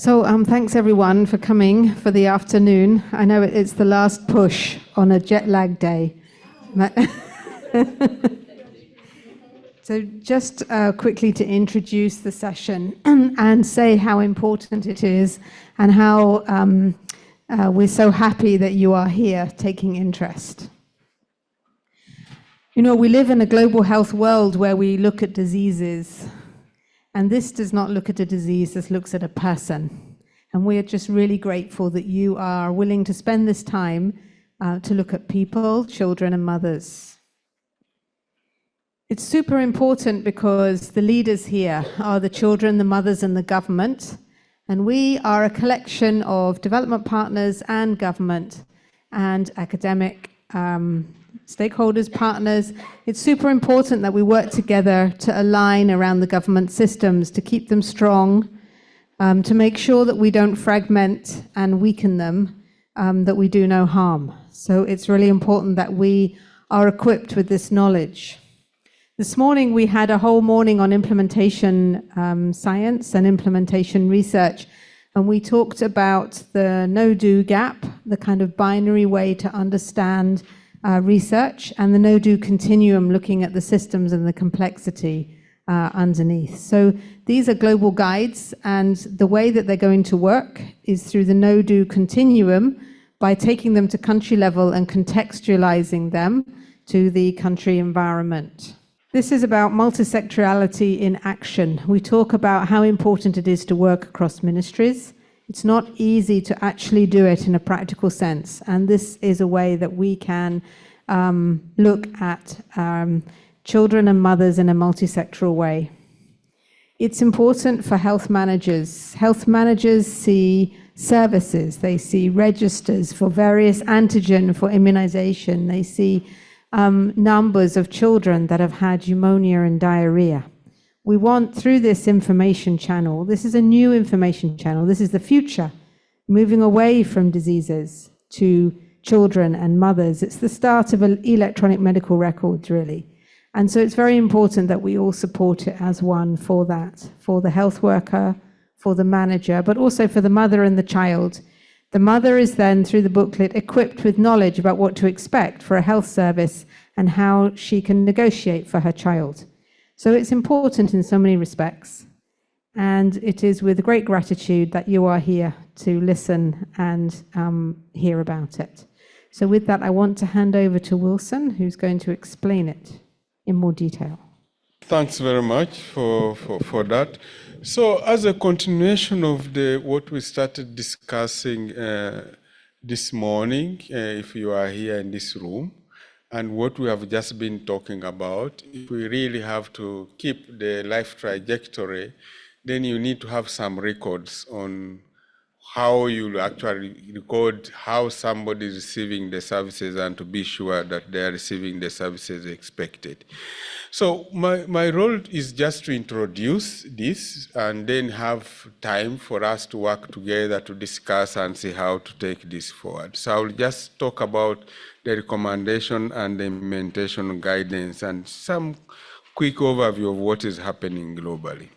Thanks everyone for coming for the afternoon. I know it's the last push on a jet lag day. So just quickly to introduce the session and say how important it is and how we're so happy that you are here taking interest. You know, we live in a global health world where we look at diseases, and this does not look at a disease, this looks at a person. And we are just really grateful that you are willing to spend this time to look at people, children, and mothers. It's super important because the leaders here are the children, the mothers, and the government. And we are a collection of development partners and government and academic stakeholders, partners. It's super important that we work together to align around the government systems, to keep them strong, to make sure that we don't fragment and weaken them, that we do no harm. So it's really important that we are equipped with this knowledge. This morning we had a whole morning on implementation science and implementation research, and we talked about the no-do gap, the kind of binary way to understand research, and the no-do continuum, looking at the systems and the complexity underneath. So these are global guides, and the way that they're going to work is through the no-do continuum by taking them to country level and contextualizing them to the country environment. This is about multisectorality in action. We talk about how important it is to work across ministries. It's not easy to actually do it in a practical sense, and this is a way that we can look at children and mothers in a multisectoral way. It's important for health managers. Health managers see services, they see registers for various antigen for immunization, they see numbers of children that have had pneumonia and diarrhea. We want, through this information channel, this is a new information channel, this is the future, moving away from diseases to children and mothers. It's the start of electronic medical records, really. And so it's very important that we all support it as one for that, for the health worker, for the manager, but also for the mother and the child. The mother is then, through the booklet, equipped with knowledge about what to expect for a health service and how she can negotiate for her child. So it's important in so many respects. And it is with great gratitude that you are here to listen and hear about it. So with that, I want to hand over to Wilson, who's going to explain it in more detail. Thanks very much for that. So as a continuation of what we started discussing this morning, if you are here in this room, and what we have just been talking about, if we really have to keep the life trajectory, then you need to have some records on how you actually record how somebody is receiving the services and to be sure that they are receiving the services expected. So my role is just to introduce this and then have time for us to work together to discuss and see how to take this forward. So I'll just talk about the recommendation and the implementation guidance and some quick overview of what is happening globally.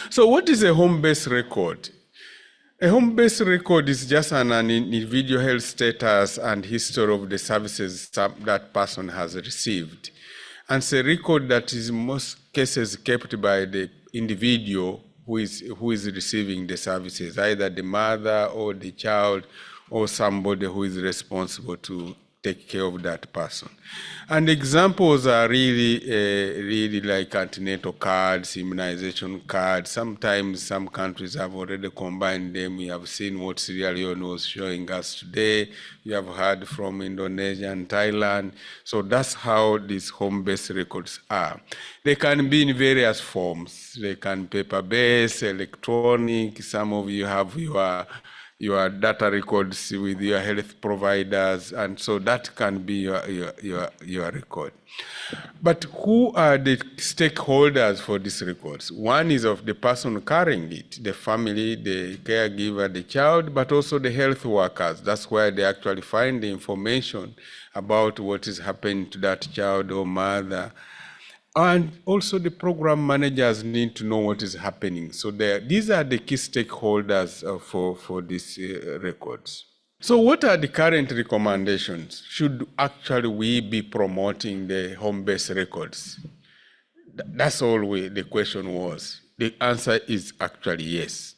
So what is a home-based record? A home-based record is just an individual health status and history of the services that person has received. And it's a record that is in most cases kept by the individual who is receiving the services, either the mother or the child or somebody who is responsible to take care of that person. And examples are really like antenatal cards, immunization cards. Sometimes some countries have already combined them. We have seen what Sierra Leone was showing us today. We have heard from Indonesia and Thailand. So that's how these home-based records are. They can be in various forms. They can be paper-based, electronic. Some of you have your data records with your health providers, and so that can be your record. But who are the stakeholders for these records? One is of the person carrying it, the family, the caregiver, the child, but also the health workers. That's where they actually find the information about what is happening to that child or mother. And also the program managers need to know what is happening. So these are the key stakeholders for these records. So what are the current recommendations? Should actually we be promoting the home-based records? That's all the question was. The answer is actually yes.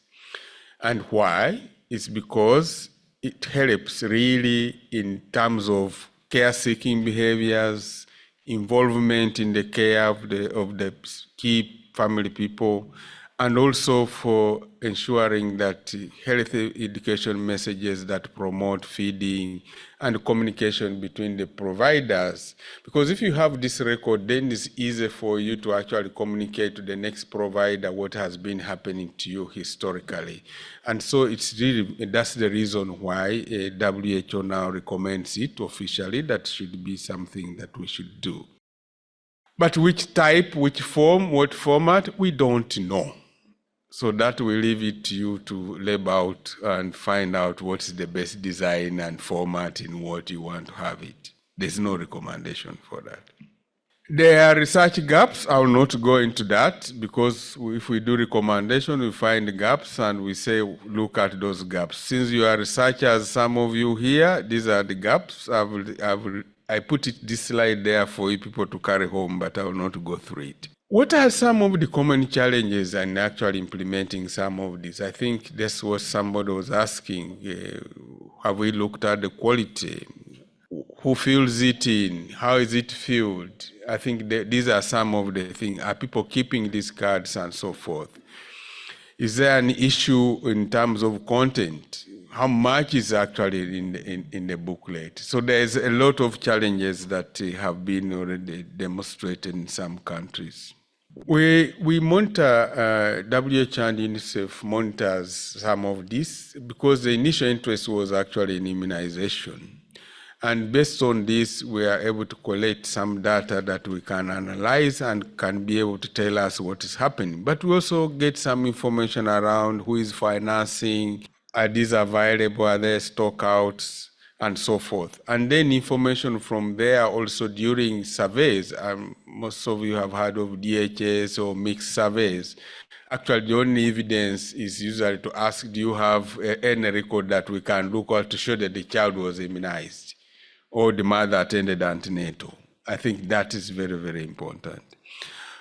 And why? It's because it helps really in terms of care-seeking behaviors, involvement in the care of the key family people, and also for ensuring that health education messages that promote feeding and communication between the providers. Because if you have this record, then it's easy for you to actually communicate to the next provider what has been happening to you historically. And so it's really, that's the reason why WHO now recommends it officially. That should be something that we should do. But which type, which form, what format, we don't know. So that we leave it to you to lab out and find out what is the best design and format in what you want to have it. There's no recommendation for that. There are research gaps. I will not go into that because if we do recommendation, we find gaps and we say, look at those gaps. Since you are researchers, some of you here, these are the gaps. I put this slide there for you people to carry home, but I will not go through it. What are some of the common challenges in actually implementing some of these? I think that's what somebody was asking. Have we looked at the quality? Who fills it in? How is it filled? I think these are some of the things. Are people keeping these cards and so forth? Is there an issue in terms of content? How much is actually in the booklet? So there's a lot of challenges that have been already demonstrated in some countries. We monitor, WHO and UNICEF monitors some of this because the initial interest was actually in immunization. And based on this, we are able to collect some data that we can analyze and can be able to tell us what is happening. But we also get some information around who is financing, are these available, are there stockouts, and so forth. And then information from there also during surveys. Most of you have heard of DHS or mixed surveys. Actually, the only evidence is usually to ask, do you have any record that we can look at to show that the child was immunized or the mother attended antenatal? I think that is very, very important.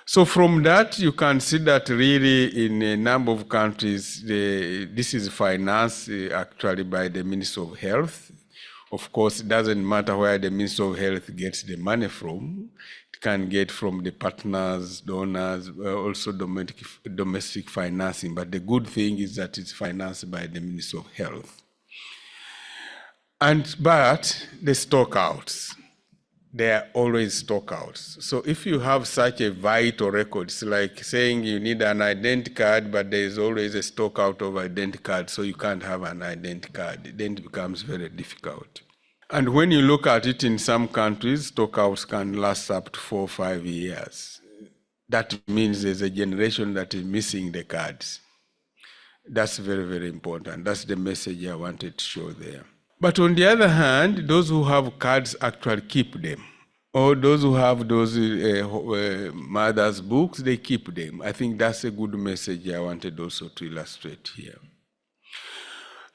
So from that, you can see that really in a number of countries, this is financed actually by the Ministry of Health. Of course, it doesn't matter where the Ministry of Health gets the money from. It can get from the partners, donors, also domestic financing. But the good thing is that it's financed by the Ministry of Health. But the stockouts, there are always stockouts. So if you have such a vital record, it's like saying you need an ident card, but there is always a stockout of ident card, so you can't have an ident card. Then it becomes very difficult. And when you look at it in some countries, stockouts can last up to 4 or 5 years. That means there's a generation that is missing the cards. That's very, very important. That's the message I wanted to show there. But on the other hand, those who have cards actually keep them. Or those who have those mother's books, they keep them. I think that's a good message I wanted also to illustrate here.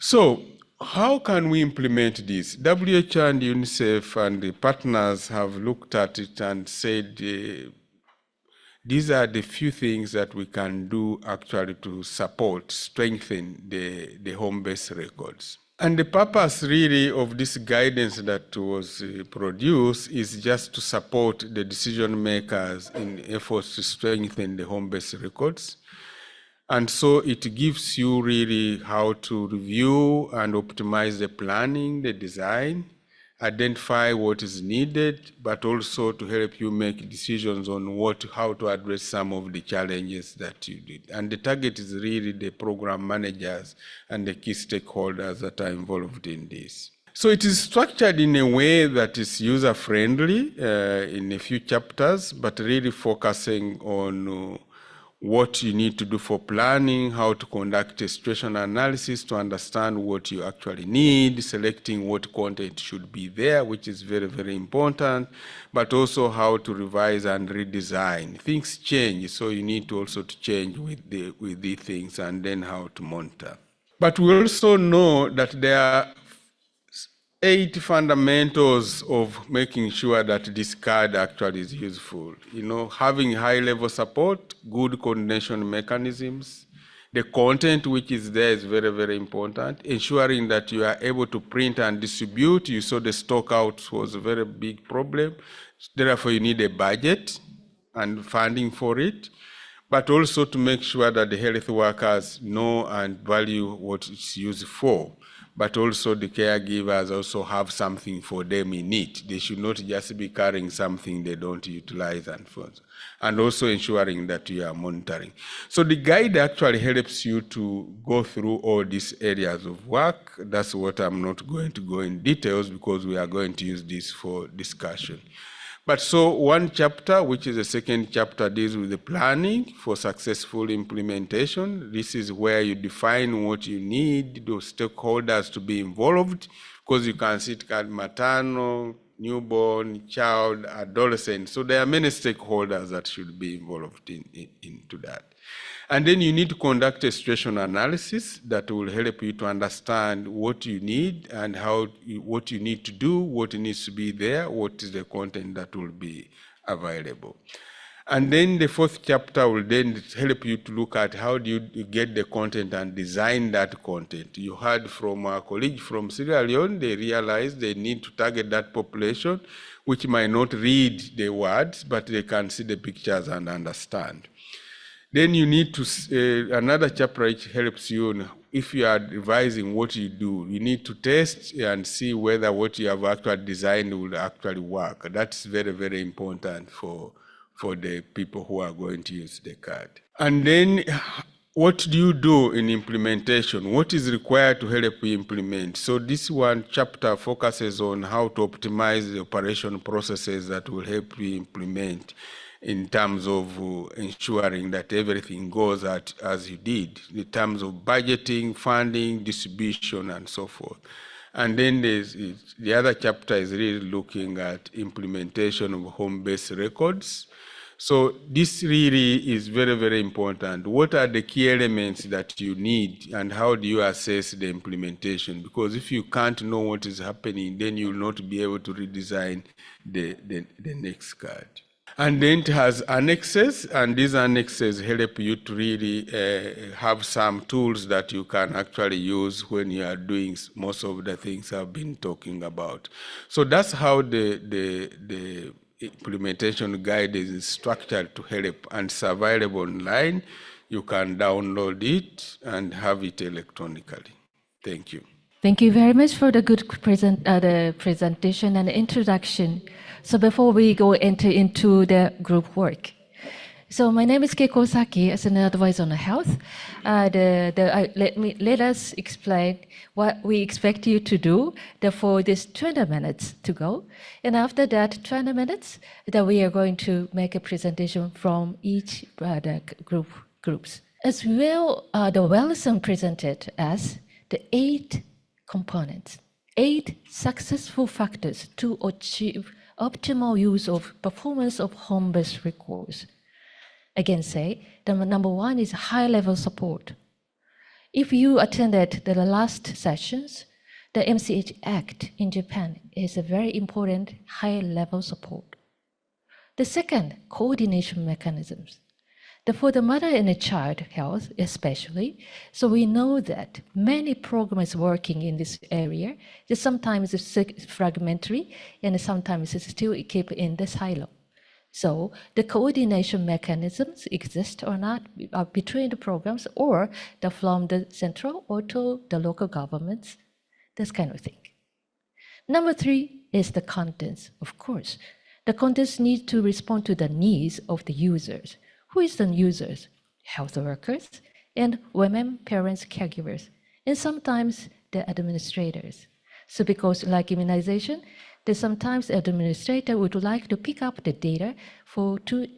So how can we implement this? WHO and UNICEF and the partners have looked at it and said these are the few things that we can do actually to support, strengthen the home-based records. And the purpose really of this guidance that was produced is just to support the decision makers in efforts to strengthen the home-based records. And so it gives you really how to review and optimize the planning, the design, identify what is needed, but also to help you make decisions on how to address some of the challenges that you did. And the target is really the program managers and the key stakeholders that are involved in this. So it is structured in a way that is user-friendly in a few chapters, but really focusing on what you need to do for planning, how to conduct a situation analysis to understand what you actually need, selecting what content should be there, which is very, very important, but also how to revise and redesign. Things change, so you need to also to change with the things, and then how to monitor. But we also know that there are 8 fundamentals of making sure that this card actually is useful. Having high-level support, good coordination mechanisms, the content which is there is very, very important, ensuring that you are able to print and distribute. You saw the stockouts was a very big problem. Therefore, you need a budget and funding for it, but also to make sure that the health workers know and value what it's used for. But also the caregivers also have something for them in it. They should not just be carrying something they don't utilize and also ensuring that you are monitoring. So the guide actually helps you to go through all these areas of work. That's what I'm not going to go in details because we are going to use this for discussion. But so one chapter, which is the second chapter, deals with the planning for successful implementation. This is where you define what you need, those stakeholders to be involved, because you can see it called maternal, newborn, child, adolescent. So there are many stakeholders that should be involved into that. And then you need to conduct a situation analysis that will help you to understand what you need and what you need to do, what needs to be there, what is the content that will be available. And then the fourth chapter will then help you to look at how do you get the content and design that content. You heard from our colleague from Sierra Leone, they realized they need to target that population, which might not read the words, but they can see the pictures and understand. Then you need to, another chapter which helps you, if you are revising what you do, you need to test and see whether what you have actually designed will actually work. That's very, very important for the people who are going to use the card. And then what do you do in implementation? What is required to help you implement? So this one chapter focuses on how to optimize the operation processes that will help you implement in terms of ensuring that everything goes as you did, in terms of budgeting, funding, distribution, and so forth. And then the other chapter is really looking at implementation of home-based records. So this really is very, very important. What are the key elements that you need and how do you assess the implementation? Because if you can't know what is happening, then you will not be able to redesign the next card. And then it has annexes, and these annexes help you to really have some tools that you can actually use when you are doing most of the things I've been talking about. So that's how the implementation guide is structured to help, and it's available online. You can download it and have it electronically. Thank you. Thank you very much for the good presentation and introduction. So before we go into the group work, so my name is Keiko Saki, as an advisor on health. Let us explain what we expect you to do for this 20 minutes to go. And after that 20 minutes, that we are going to make a presentation from each groups. As well, the Wilson presented as the 8 components, 8 successful factors to achieve optimal use of performance of home-based records. Again, say, the number 1 is high-level support. If you attended the last sessions, the MCH Act in Japan is a very important high-level support. The second, coordination mechanisms. For the mother and the child health especially, so we know that many programs working in this area, sometimes it's fragmentary and sometimes it's still kept in the silo. So the coordination mechanisms exist or not between the programs or from the central or to the local governments, this kind of thing. Number 3 is the contents, of course. The contents need to respond to the needs of the users. Who is the users? Health workers and women, parents, caregivers, and sometimes the administrators. So because like immunization, that sometimes the administrator would like to pick up the data to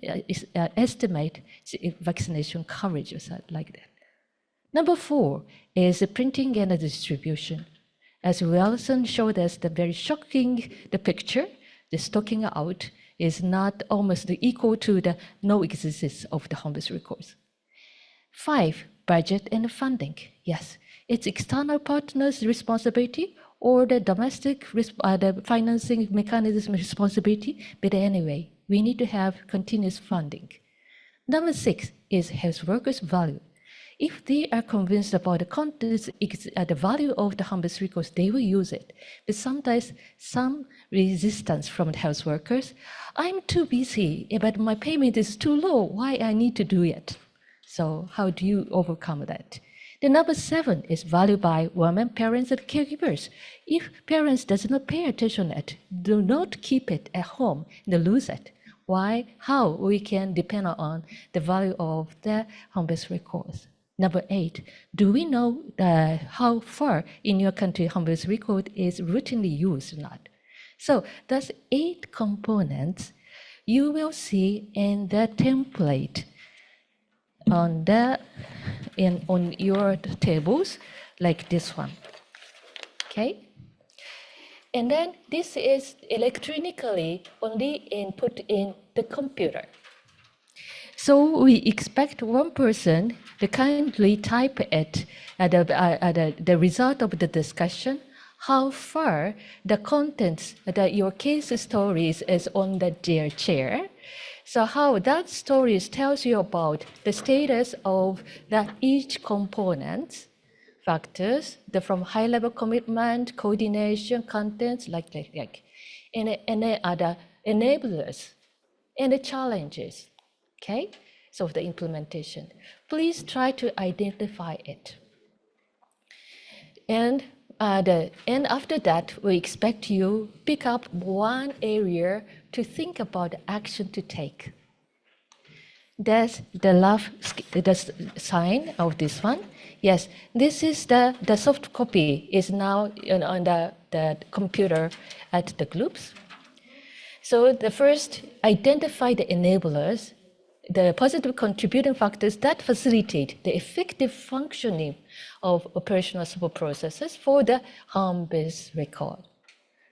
estimate vaccination coverage or something like that. Number 4 is the printing and the distribution. As Wilson showed us, the very shocking the picture, the stocking out is not almost equal to the no existence of the home-based records. 5, budget and funding. Yes, it's external partners' responsibility or the domestic the financing mechanism responsibility, but anyway, we need to have continuous funding. Number 6 is health workers' value. If they are convinced about the contents, the value of the home-based records, they will use it. But sometimes some resistance from the health workers. I'm too busy, but my payment is too low. Why I need to do it? So how do you overcome that? The number 7 is value by women, parents, and caregivers. If parents does not pay attention to it, do not keep it at home, they lose it. Why? How we can depend on the value of the home-based records. Number 8, do we know how far in your country home-based record is routinely used or not? So that's 8 components you will see in the template on your tables, like this one. Okay? And then this is electronically only input in the computer. So we expect one person to kindly type it the result of the discussion, how far the contents that your case stories is on their chair. So how that stories tells you about the status of that each component, factors, from high-level commitment, coordination, contents, like, and then other enablers and the challenges. Okay, so the implementation. Please try to identify it. And after that, we expect you pick up one area to think about the action to take. That's the sign of this one. Yes, this is the soft copy is now on the computer at the groups. So the first, identify the enablers, the positive contributing factors that facilitate the effective functioning of operational support processes for the home-based record.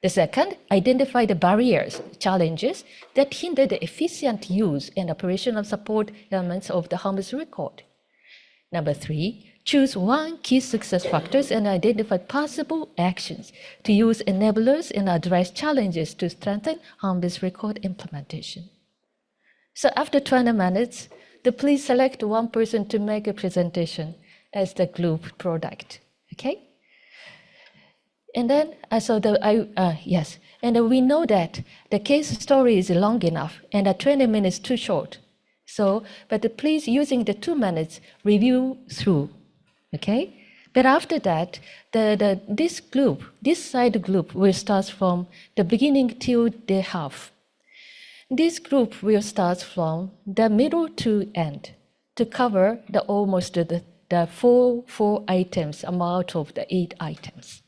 The second, identify the barriers, challenges that hinder the efficient use and operational support elements of the home-based record. Number 3, choose one key success factors and identify possible actions to use enablers and address challenges to strengthen home-based record implementation. So after 20 minutes, please select one person to make a presentation as the group product, okay? And then, yes, and we know that the case story is long enough and 20 minutes too short. So, but please using the 2 minutes review through, okay? But after that, this side group will start from the beginning till the half. This group will start from the middle to end to cover almost the four items amount of the 8 items.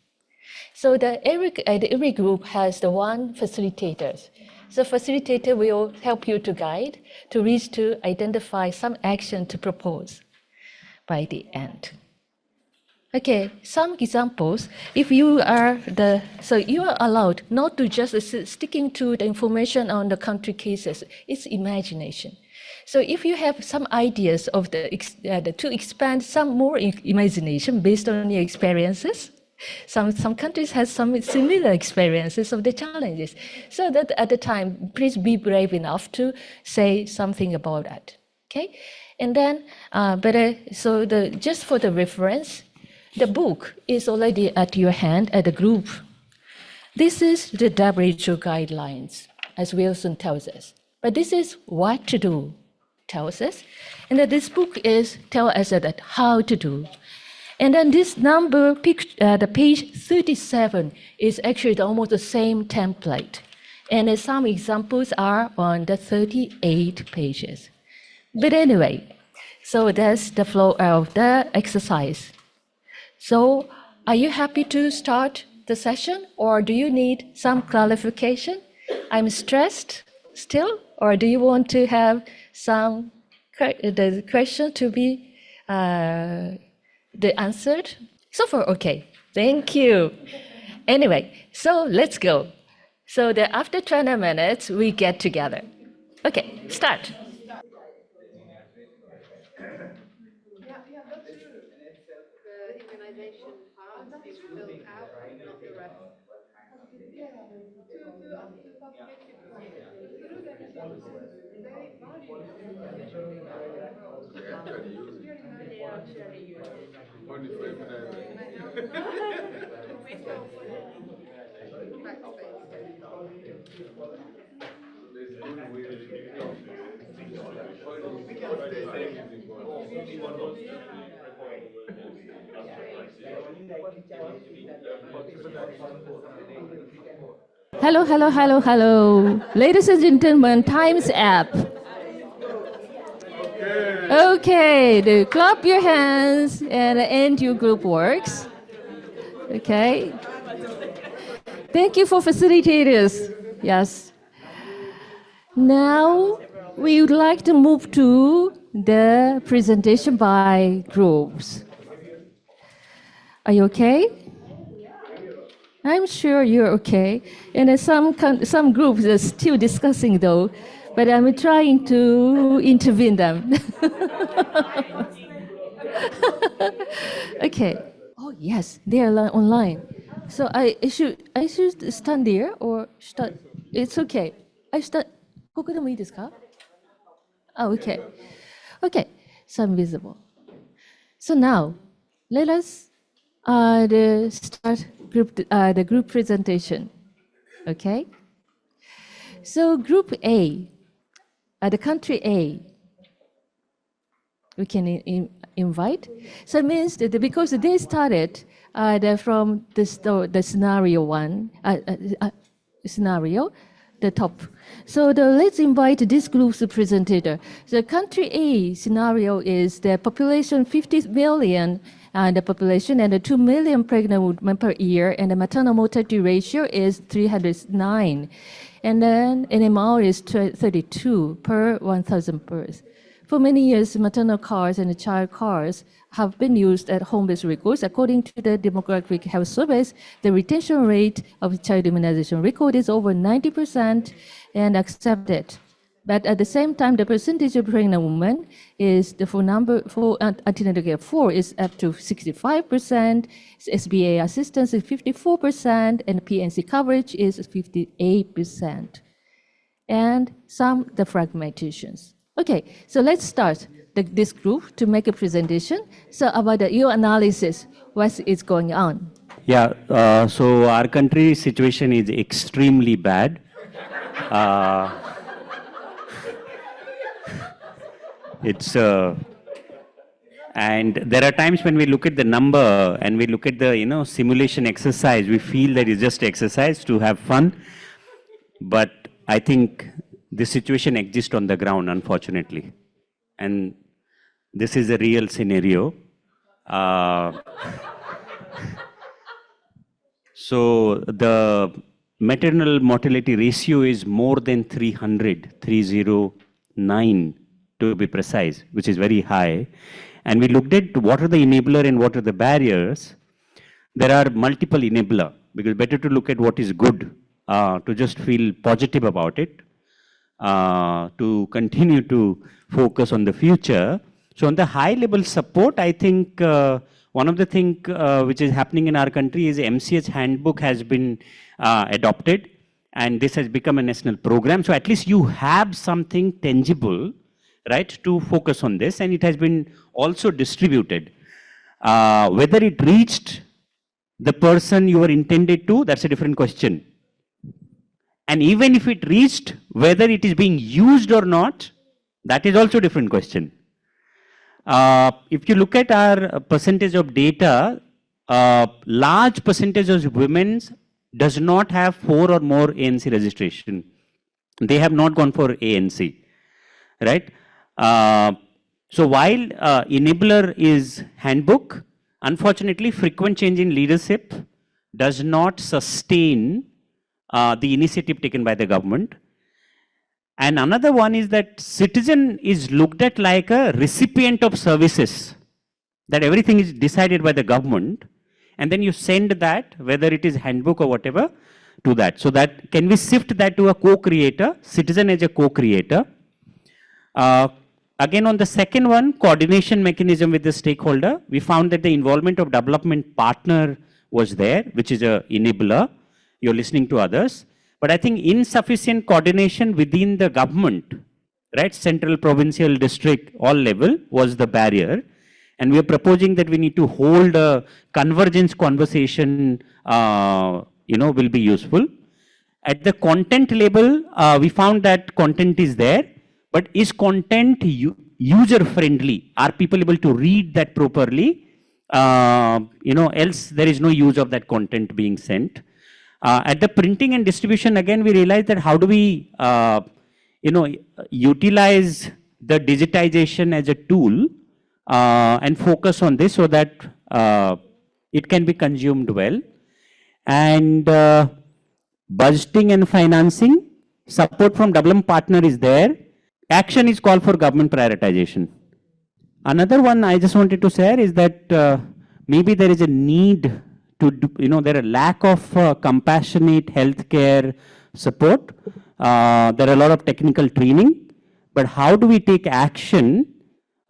So every group has the one facilitator. So facilitator will help you to guide, to reach to identify some action to propose by the end. Okay, some examples. If you are you are allowed not to just sticking to the information on the country cases. It's imagination. So if you have some ideas of to expand some more imagination based on your experiences, some countries have some similar experiences of the challenges. So that at the time, please be brave enough to say something about that. Okay, and then just for the reference. The book is already at your hand at the group. This is the WHO guidelines, as Wilson tells us. But this is what to do, tells us. And that this book tells us that how to do. And then this number, the page 37, is actually almost the same template. And some examples are on the 38 pages. But anyway, so that's the flow of the exercise. So, are you happy to start the session, or do you need some clarification? I'm stressed still, or do you want to have some the question to be answered? So far, okay. Thank you. Anyway, so let's go. So after 20 minutes, we get together. Okay, start. Hello, hello, hello, hello. Ladies and gentlemen, time's up. Okay, clap your hands and end your group works. Okay. Thank you for facilitators. Yes. Now we would like to move to the presentation by groups. Are you okay? I'm sure you're okay. And some groups are still discussing though, but I'm trying to intervene them. Okay. Oh yes, they are online. So I should stand there or start? It's okay. I start. ここでもいいですか? Oh, okay. Okay. So I'm visible. So now, let us start the group presentation. Okay. So group A, the country A, we can invite. So it means that because they started from the scenario one scenario, the top. So let's invite this group's presenter. The country A scenario is the population 50 million. The population and the 2 million pregnant women per year, and the maternal mortality ratio is 309. And then NMR is 32 per 1,000 births. For many years, maternal cards and child cards have been used at home-based records. According to the Demographic Health Service, the retention rate of child immunization record is over 90% and accepted. But at the same time, the percentage of pregnant women is for antenatal care 4 is up to 65%, SBA assistance is 54%, and PNC coverage is 58%. And the fragmentations. Okay, so let's start this group to make a presentation. So about your analysis, what is going on? Yeah, so our country's situation is extremely bad. And there are times when we look at the number and we look at the simulation exercise, we feel that it's just exercise to have fun. But I think this situation exists on the ground, unfortunately. And this is a real scenario. So the maternal mortality ratio is more than 309 to be precise, which is very high. And we looked at what are the enabler and what are the barriers. There are multiple enabler, because better to look at what is good, to just feel positive about it, to continue to focus on the future. So on the high level support, I think one of the things which is happening in our country is MCH handbook has been adopted, and this has become a national program. So at least you have something tangible, right, to focus on this, and it has been also distributed. Whether it reached the person you were intended to, that's a different question. And even if it reached, whether it is being used or not, that is also a different question. If you look at our percentage of data, large percentage of women does not have 4 or more ANC registration. They have not gone for ANC, right? So while enabler is handbook, unfortunately frequent change in leadership, does not sustain the initiative taken by the government. And another one is that citizen is looked at like a recipient of services, that everything is decided by the government, and then you send that, whether it is handbook or whatever, to that. So that, can we shift that to a co-creator, citizen as a co-creator? Again, on the second one, coordination mechanism with the stakeholder, we found that the involvement of development partner was there, which is a enabler. You're listening to others. But I think insufficient coordination within the government, right, central, provincial, district, all level was the barrier. And we are proposing that we need to hold a convergence conversation, will be useful. At the content level, we found that content is there, but is content user friendly? Are people able to read that properly? Else there is no use of that content being sent. At the printing and distribution, again, we realized that how do we, utilize the digitization as a tool and focus on this so that it can be consumed well. And budgeting and financing, support from development partner is there. Action is called for government prioritization. Another one I just wanted to share is that maybe there is a need to do, there are lack of compassionate healthcare support. There are a lot of technical training, but how do we take action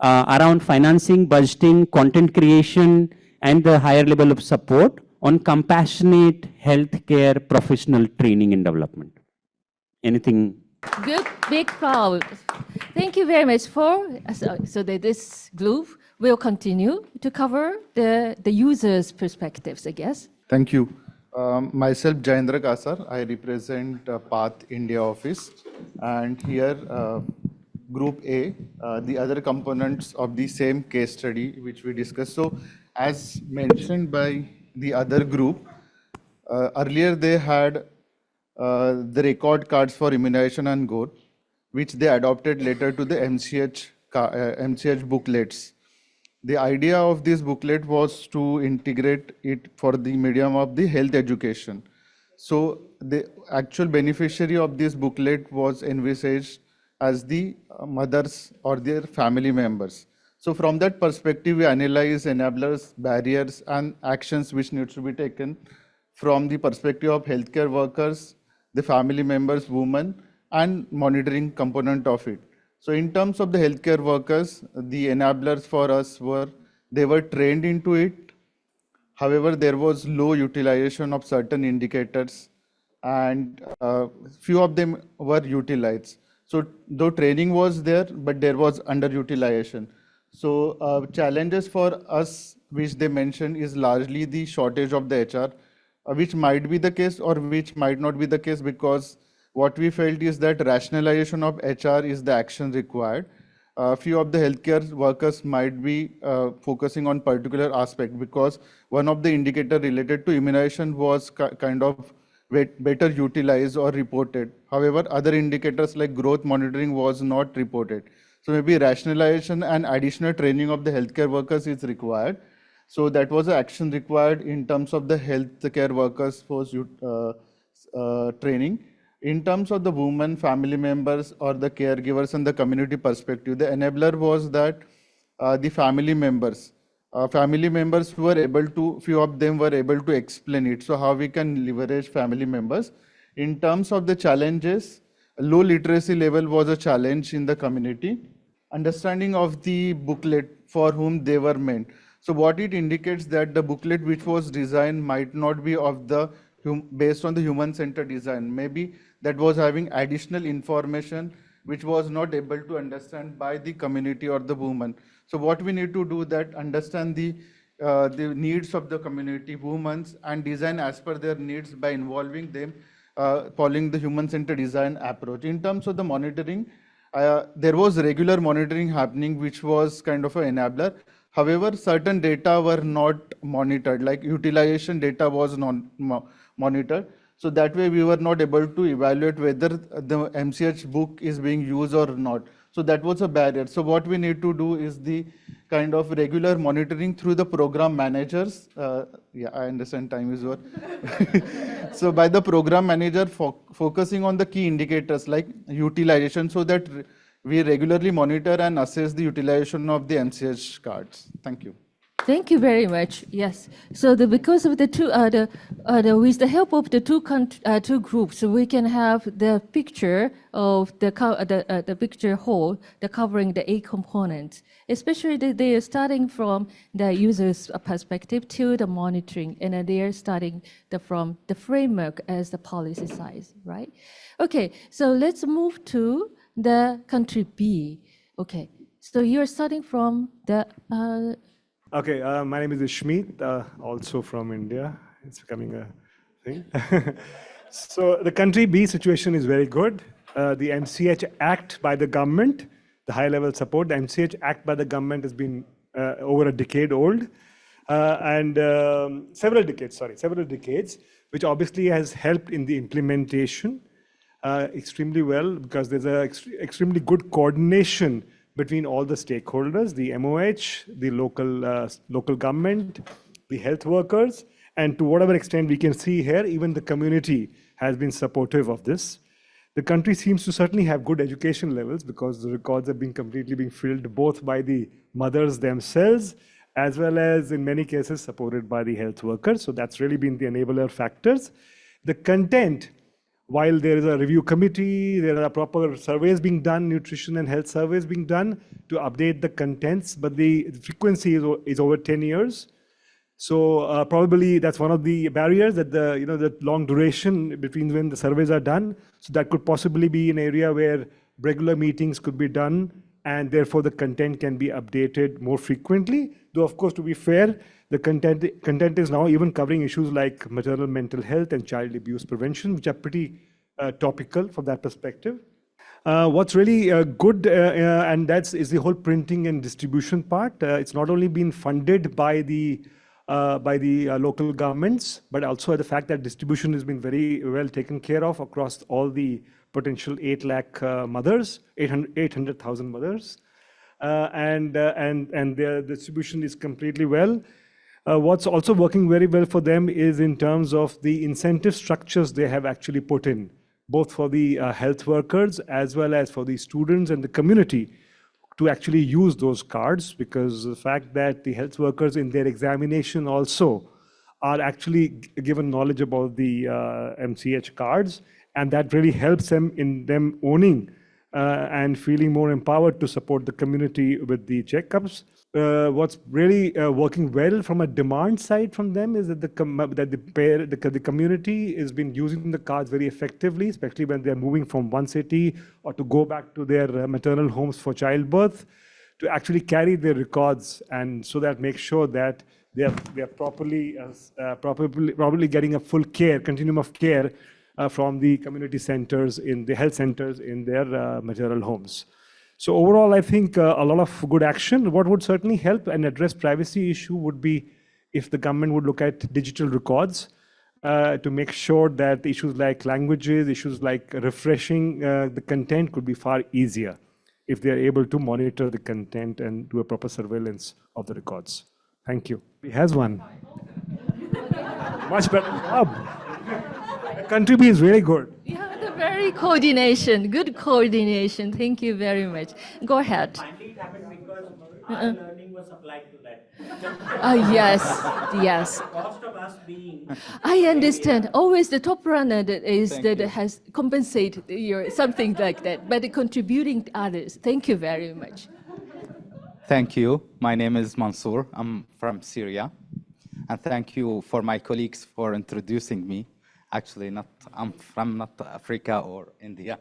around financing, budgeting, content creation, and the higher level of support on compassionate healthcare professional training and development? Anything? Good, big crowd. Thank you very much for, so that this group will continue to cover the users' perspectives, I guess. Thank you. Myself, Jayendra Kasar. I represent PATH India office. And here, Group A, the other components of the same case study which we discussed. So, as mentioned by the other group, earlier they had the record cards for immunization and growth, which they adopted later to the MCH booklets. The idea of this booklet was to integrate it for the medium of the health education. So the actual beneficiary of this booklet was envisaged as the mothers or their family members. So from that perspective, we analyze enablers, barriers, and actions which need to be taken from the perspective of healthcare workers, the family members, women, and monitoring component of it. So in terms of the healthcare workers, the enablers for us they were trained into it. However, there was low utilization of certain indicators, and few of them were utilized. So though training was there, but there was underutilization. So challenges for us, which they mentioned, is largely the shortage of the HR, which might be the case or which might not be the case, because what we felt is that rationalization of HR is the action required. Few of the healthcare workers might be focusing on particular aspect, because one of the indicator related to immunization was kind of better utilized or reported. However, other indicators like growth monitoring was not reported. So maybe rationalization and additional training of the healthcare workers is required. So that was an action required in terms of the healthcare workers for training. In terms of the women, family members, or the caregivers and the community perspective, the enabler was that the family members were able to, few of them were able to explain it. So how we can leverage family members. In terms of the challenges, low literacy level was a challenge in the community. Understanding of the booklet for whom they were meant. So what it indicates that the booklet which was designed might not be of the based on the human-centered design. Maybe that was having additional information which was not able to understand by the community or the woman. So what we need to do that understand the needs of the community, women, and design as per their needs by involving them, following the human-centered design approach. In terms of the monitoring, there was regular monitoring happening, which was kind of an enabler. However, certain data were not monitored, like utilization data was not monitored. So that way we were not able to evaluate whether the MCH book is being used or not. So that was a barrier. So what we need to do is the kind of regular monitoring through the program managers. Yeah, I understand time is over. So by the program manager focusing on the key indicators like utilization, so that we regularly monitor and assess the utilization of the MCH cards. Thank you. Thank you very much. Yes. So because of the two, with the help of the two groups, we can have the picture of the picture whole, the covering the 8 components. Especially they are starting from the user's perspective to the monitoring, and they are starting from the framework as the policy size, right? Okay. So let's move to the country B. Okay. So you're starting from the. Okay, my name is Ishmeet, also from India. It's becoming a thing. So the country B situation is very good. The MCH Act by the government, the high-level support, the MCH Act by the government has been over a decade old, and several decades, which obviously has helped in the implementation extremely well, because there's a extremely good coordination between all the stakeholders, the MOH, the local government, the health workers, and to whatever extent we can see here, even the community has been supportive of this. The country seems to certainly have good education levels, because the records have been completely filled both by the mothers themselves, as well as in many cases supported by the health workers. So that's really been the enabler factors. The content, while there is a review committee, there are proper surveys being done, nutrition and health surveys being done to update the contents, but the frequency is over 10 years. So probably that's one of the barriers, that the long duration between when the surveys are done. So that could possibly be an area where regular meetings could be done, and therefore the content can be updated more frequently. Though of course, to be fair, the content is now even covering issues like maternal mental health and child abuse prevention, which are pretty topical from that perspective. What's really good, and is the whole printing and distribution part. It's not only been funded by the local governments, but also the fact that distribution has been very well taken care of across all the potential 8 lakh mothers, 800,000 mothers, and their distribution is completely well. What's also working very well for them is in terms of the incentive structures they have actually put in, both for the health workers as well as for the students and the community, to actually use those cards, because the fact that the health workers in their examination also are actually given knowledge about the MCH cards, and that really helps them in them owning and feeling more empowered to support the community with the checkups. What's really working well from a demand side from them is that the community has been using the cards very effectively, especially when they're moving from one city or to go back to their maternal homes for childbirth, to actually carry their records, and so that makes sure that they are properly getting a full care, continuum of care from the community centers, in the health centers in their maternal homes. So overall, I think a lot of good action. What would certainly help and address privacy issue would be if the government would look at digital records to make sure that issues like languages, issues like refreshing the content could be far easier if they are able to monitor the content and do a proper surveillance of the records. Thank you. He has one. Much better job. Country B is really good. Very good coordination. Thank you very much. Go ahead. It happened because learning was applied to that. Yes. The cost of us being. I understand. Always the top runner that has compensated something like that, but contributing to others. Thank you very much. Thank you. My name is Mansour. I'm from Syria, and thank you for my colleagues for introducing me. Actually, I'm from not Africa or India.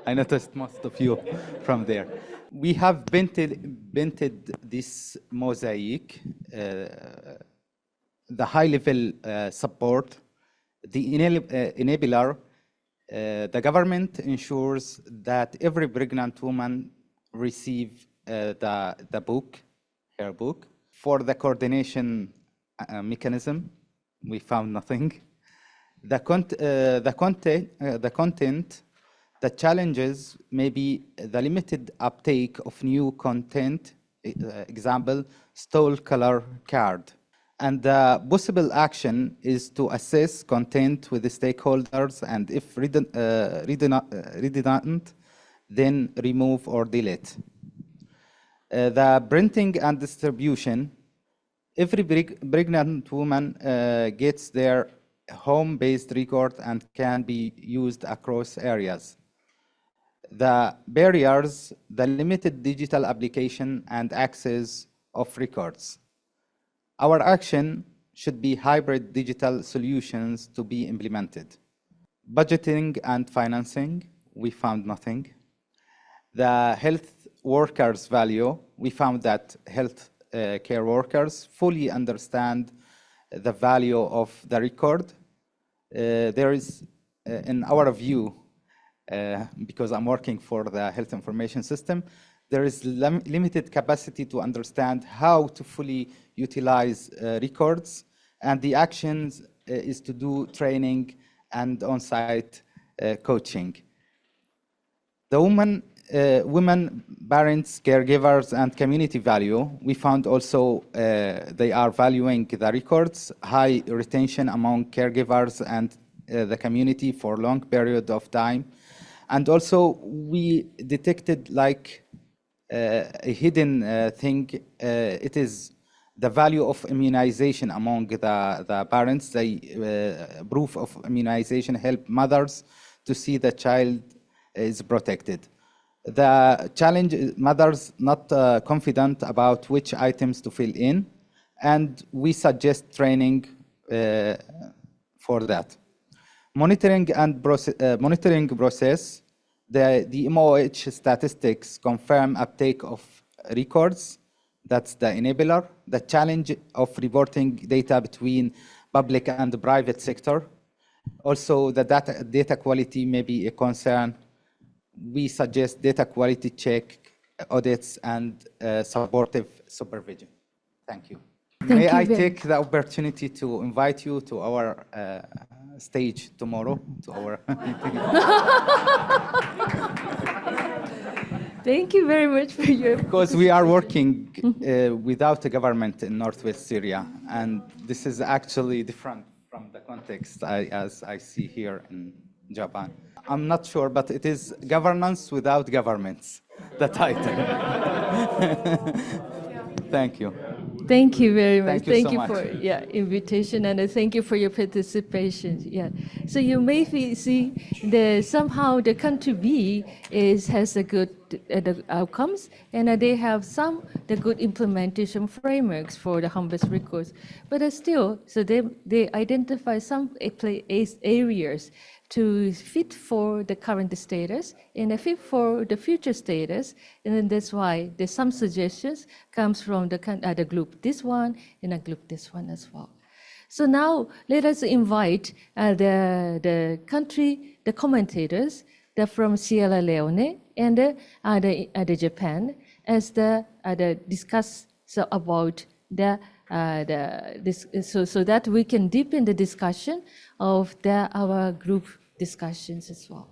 I noticed most of you from there. We have painted this mosaic, the high-level support, the enabler. The government ensures that every pregnant woman receive her book. For the coordination mechanism, we found nothing. The content The challenges may be the limited uptake of new content, example, stole color card. And the possible action is to assess content with the stakeholders, and if redundant, then remove or delete. The printing and distribution. Every pregnant woman gets their home-based record and can be used across areas. The barriers, the limited digital application and access of records. Our action should be hybrid digital solutions to be implemented. Budgeting and financing, we found nothing. The health workers' value, we found that health care workers fully understand the value of the record. There is, in our view, because I'm working for the health information system, there is limited capacity to understand how to fully utilize records, and the actions is to do training and on-site coaching. The women, parents, caregivers, and community value, we found also they are valuing the records, high retention among caregivers and the community for long period of time. And also we detected like a hidden thing. It is the value of immunization among the parents. The proof of immunization help mothers to see the child is protected. The challenge is mothers not confident about which items to fill in, and we suggest training for that. Monitoring and monitoring process, the MOH statistics confirm uptake of records. That's the enabler. The challenge of reporting data between public and private sector. Also, the data quality may be a concern. We suggest data quality check, audits, and supportive supervision. Thank you. May I take the opportunity to invite you to our stage tomorrow, to our meeting? Thank you very much for your... Because we are working without a government in Northwest Syria, and this is actually different from the context as I see here in Japan. I'm not sure, but it is governance without governments, the title. Thank you. Thank you very much. Thank you so for much. invitation, and thank you for your participation. Yeah. So you may see somehow the country B has a good the outcomes, and they have the good implementation frameworks for the home-based records. But still, so they identify some areas to fit for the current status and fit for the future status, and then that's why there's some suggestions comes from the group this one and a group this one as well. So now let us invite the commentators from Sierra Leone and the Japan as the discuss about so that we can deepen the discussion of our group discussions as well.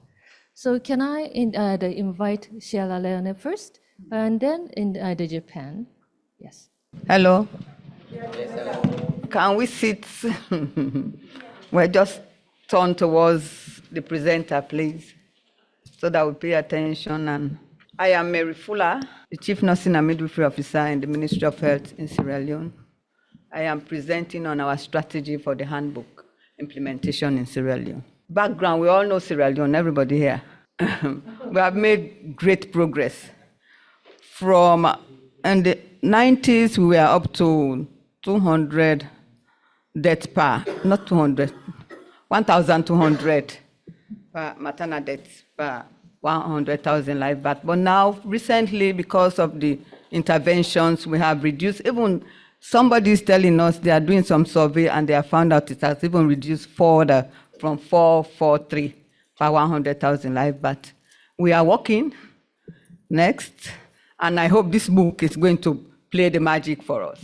So can I invite Sierra Leone first, and then in the Japan? Yes. Hello. Can we sit? We'll just turn towards the presenter, please, so that we pay attention. And I am Mary Fuller, the Chief Nursing and Midwifery Officer in the Ministry of Health in Sierra Leone. I am presenting on our strategy for the handbook implementation in Sierra Leone. Background, we all know Sierra Leone, everybody here. We have made great progress. From in the 90s, we were up to 200 deaths per, not 200, 1,200 per maternal deaths per 100,000 live births. But now, recently, because of the interventions, we have reduced. Even somebody is telling us they are doing some survey and they have found out it has even reduced further from 443 per 100,000 live births. We are working next, and I hope this book is going to play the magic for us.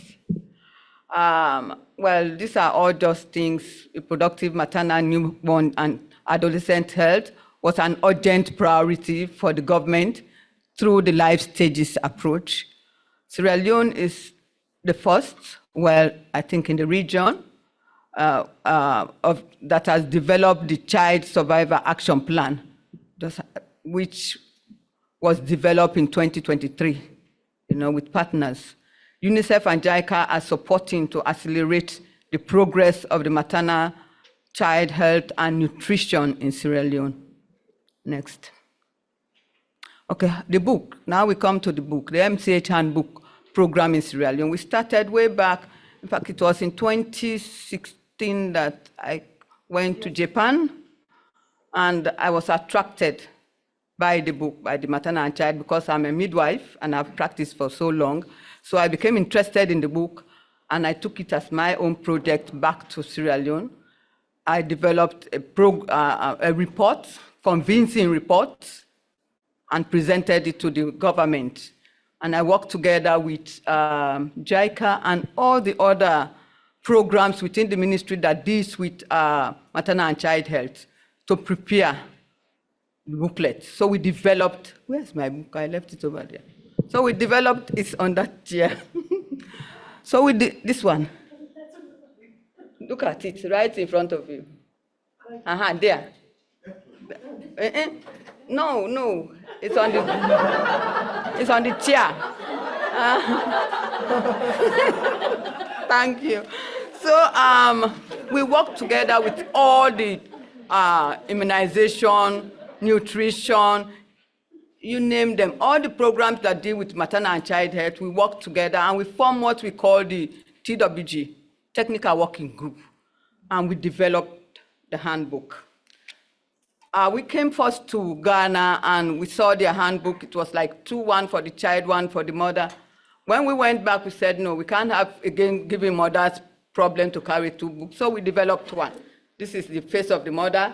Well, these are all just things: reproductive, maternal, newborn, and adolescent health. was an urgent priority for the government through the life stages approach. Sierra Leone is the first, well, I think in the region, that has developed the Child Survivor Action Plan, which was developed in 2023, with partners. UNICEF and JICA are supporting to accelerate the progress of the maternal child health and nutrition in Sierra Leone. Next. Okay, the book. Now we come to the book, the MCH Handbook program in Sierra Leone. We started way back. In fact, it was in 2016 that I went to Japan, and I was attracted by the book, by the maternal and child, because I'm a midwife and I've practiced for so long. So I became interested in the book, and I took it as my own project back to Sierra Leone. I developed a report, convincing report, and presented it to the government. And I worked together with JICA and all the other programs within the ministry that deals with maternal and child health to prepare the booklet. So we developed, where's my book? I left it over there. So we developed, it's on that chair. So we did this one. Look at it, right in front of you. There. No, it's on the chair. Thank you. So we work together with all the immunization, nutrition, you name them, all the programs that deal with maternal and child health. We work together and we form what we call the TWG, Technical Working Group, and we developed the handbook. We came first to Ghana and we saw their handbook. It was like 2, 1 for the child, 1 for the mother. When we went back, we said, no, we can't have, again, giving mothers problem to carry 2 books. So we developed one. This is the face of the mother,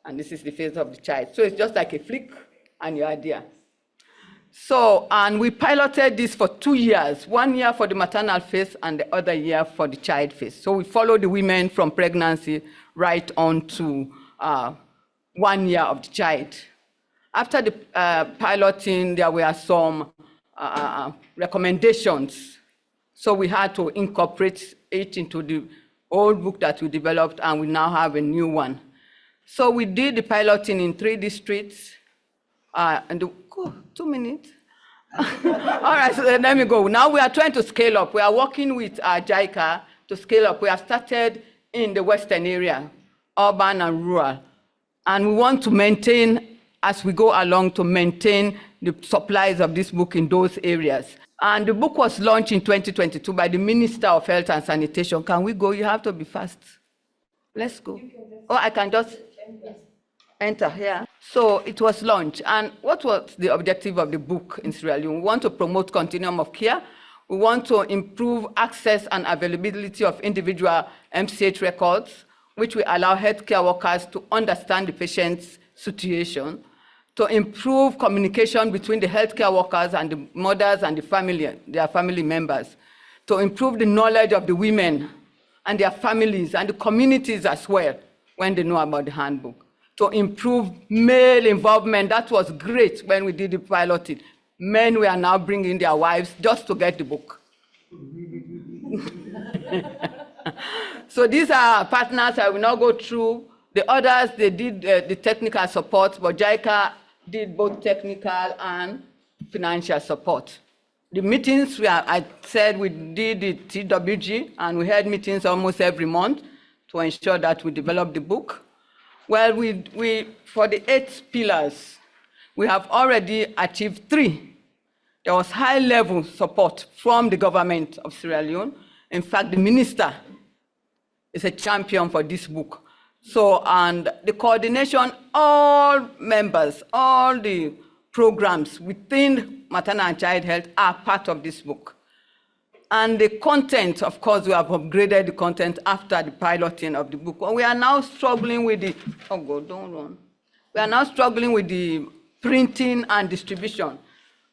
and this is the face of the child. So it's just like a flick, and you are there. So, and we piloted this for 2 years, 1 year for the maternal face and the other year for the child face. So we followed the women from pregnancy right on to 1 year of the child. After the piloting, there were some recommendations. So we had to incorporate it into the old book that we developed, and we now have a new one. So we did the piloting in 3 districts. And 2 minutes. All right, so let me go. Now we are trying to scale up. We are working with JICA to scale up. We have started in the western area, urban and rural. And we want to maintain, as we go along, to maintain the supplies of this book in those areas. And the book was launched in 2022 by the Minister of Health and Sanitation. Can we go? You have to be fast. Let's go. Oh, I can just enter here. So it was launched. And what was the objective of the book in Sierra Leone? We want to promote continuum of care. We want to improve access and availability of individual MCH records, which will allow healthcare workers to understand the patient's situation, to improve communication between the healthcare workers and the mothers and the family, their family members, to improve the knowledge of the women and their families and the communities as well when they know about the handbook, to improve male involvement. That was great when we did the piloting. Men were now bringing their wives just to get the book. So these are partners I will not go through. The others, they did the technical support, but JICA did both technical and financial support. The meetings, I said we did the TWG, and we had meetings almost every month to ensure that we developed the book. Well, for the 8 pillars, we have already achieved 3. There was high-level support from the government of Sierra Leone. In fact, the minister is a champion for this book. So, and the coordination, all members, all the programs within maternal and child health are part of this book. And the content, of course, we have upgraded the content after the piloting of the book. We are now struggling with the, oh God, don't run. We are now struggling with the printing and distribution.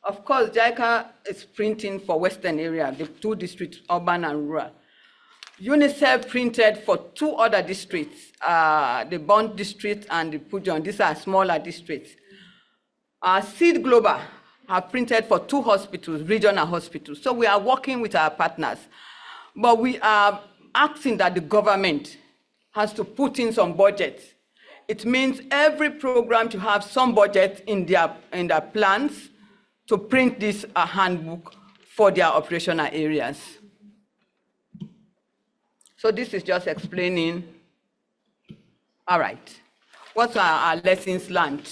Of course, JICA is printing for Western area, the 2 districts, urban and rural. UNICEF printed for 2 other districts, the Bond district and the Pujon. These are smaller districts. Seed Global have printed for 2 hospitals, regional hospitals. So we are working with our partners. But we are asking that the government has to put in some budget. It means every program to have some budget in their plans to print this handbook for their operational areas. So this is just explaining. All right. What are our lessons learned?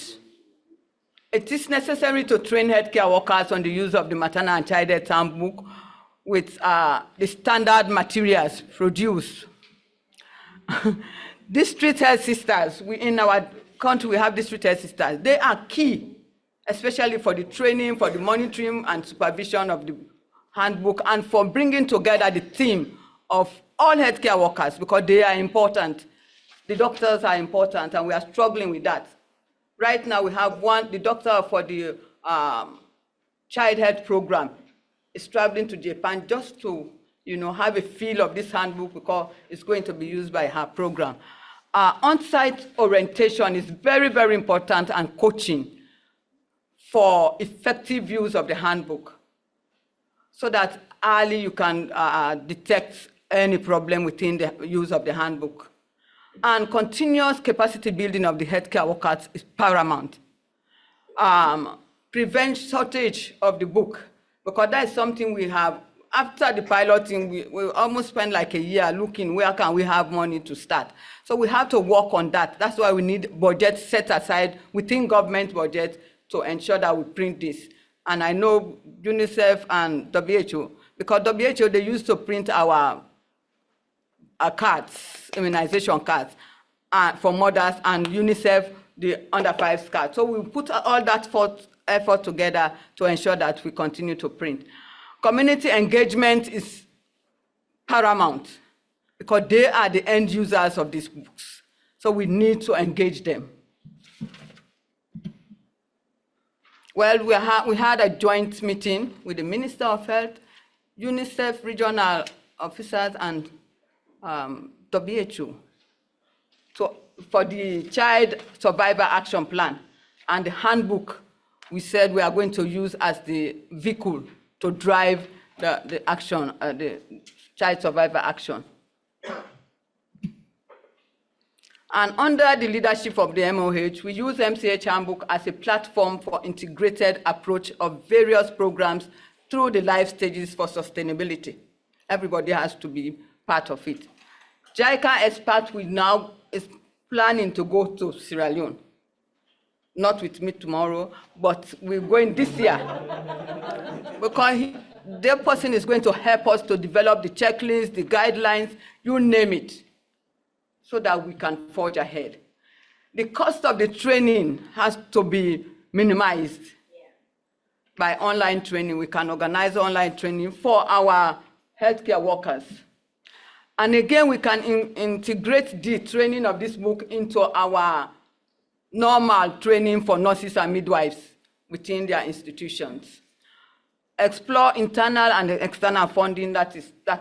It is necessary to train healthcare workers on the use of the maternal and child health handbook with the standard materials produced. District health sisters, in our country, we have district health sisters. They are key, especially for the training, for the monitoring and supervision of the handbook, and for bringing together the team of all healthcare workers, because they are important. The doctors are important, and we are struggling with that. Right now, we have the doctor for the child health program is traveling to Japan just to, have a feel of this handbook, because it's going to be used by her program. On-site orientation is very, very important, and coaching for effective use of the handbook, so that early you can detect any problem within the use of the handbook. And continuous capacity building of the healthcare workers is paramount. Prevent shortage of the book, because that is something we have. After the piloting, we almost spend like a year looking where can we have money to start. So we have to work on that. That's why we need budget set aside within government budget to ensure that we print this. And I know UNICEF and WHO, because WHO, they used to print our cards, immunization cards, for mothers, and UNICEF, the under 5 cards. So we put all that effort together to ensure that we continue to print. Community engagement is paramount, because they are the end users of these books. So we need to engage them. Well, we had a joint meeting with the Minister of Health, UNICEF regional officers, and WHO for the Child Survivor Action Plan and the handbook. We said we are going to use as the vehicle to drive the action, the Child Survivor Action. And under the leadership of the MOH, we use MCH Handbook as a platform for integrated approach of various programs through the life stages for sustainability. Everybody has to be part of it. JICA expert is planning to go to Sierra Leone. Not with me tomorrow, but we're going this year. Because their person is going to help us to develop the checklist, the guidelines, you name it, so that we can forge ahead. The cost of the training has to be minimized. By online training. We can organize online training for our healthcare workers. And again, we can integrate the training of this book into our normal training for nurses and midwives within their institutions. Explore internal and external funding that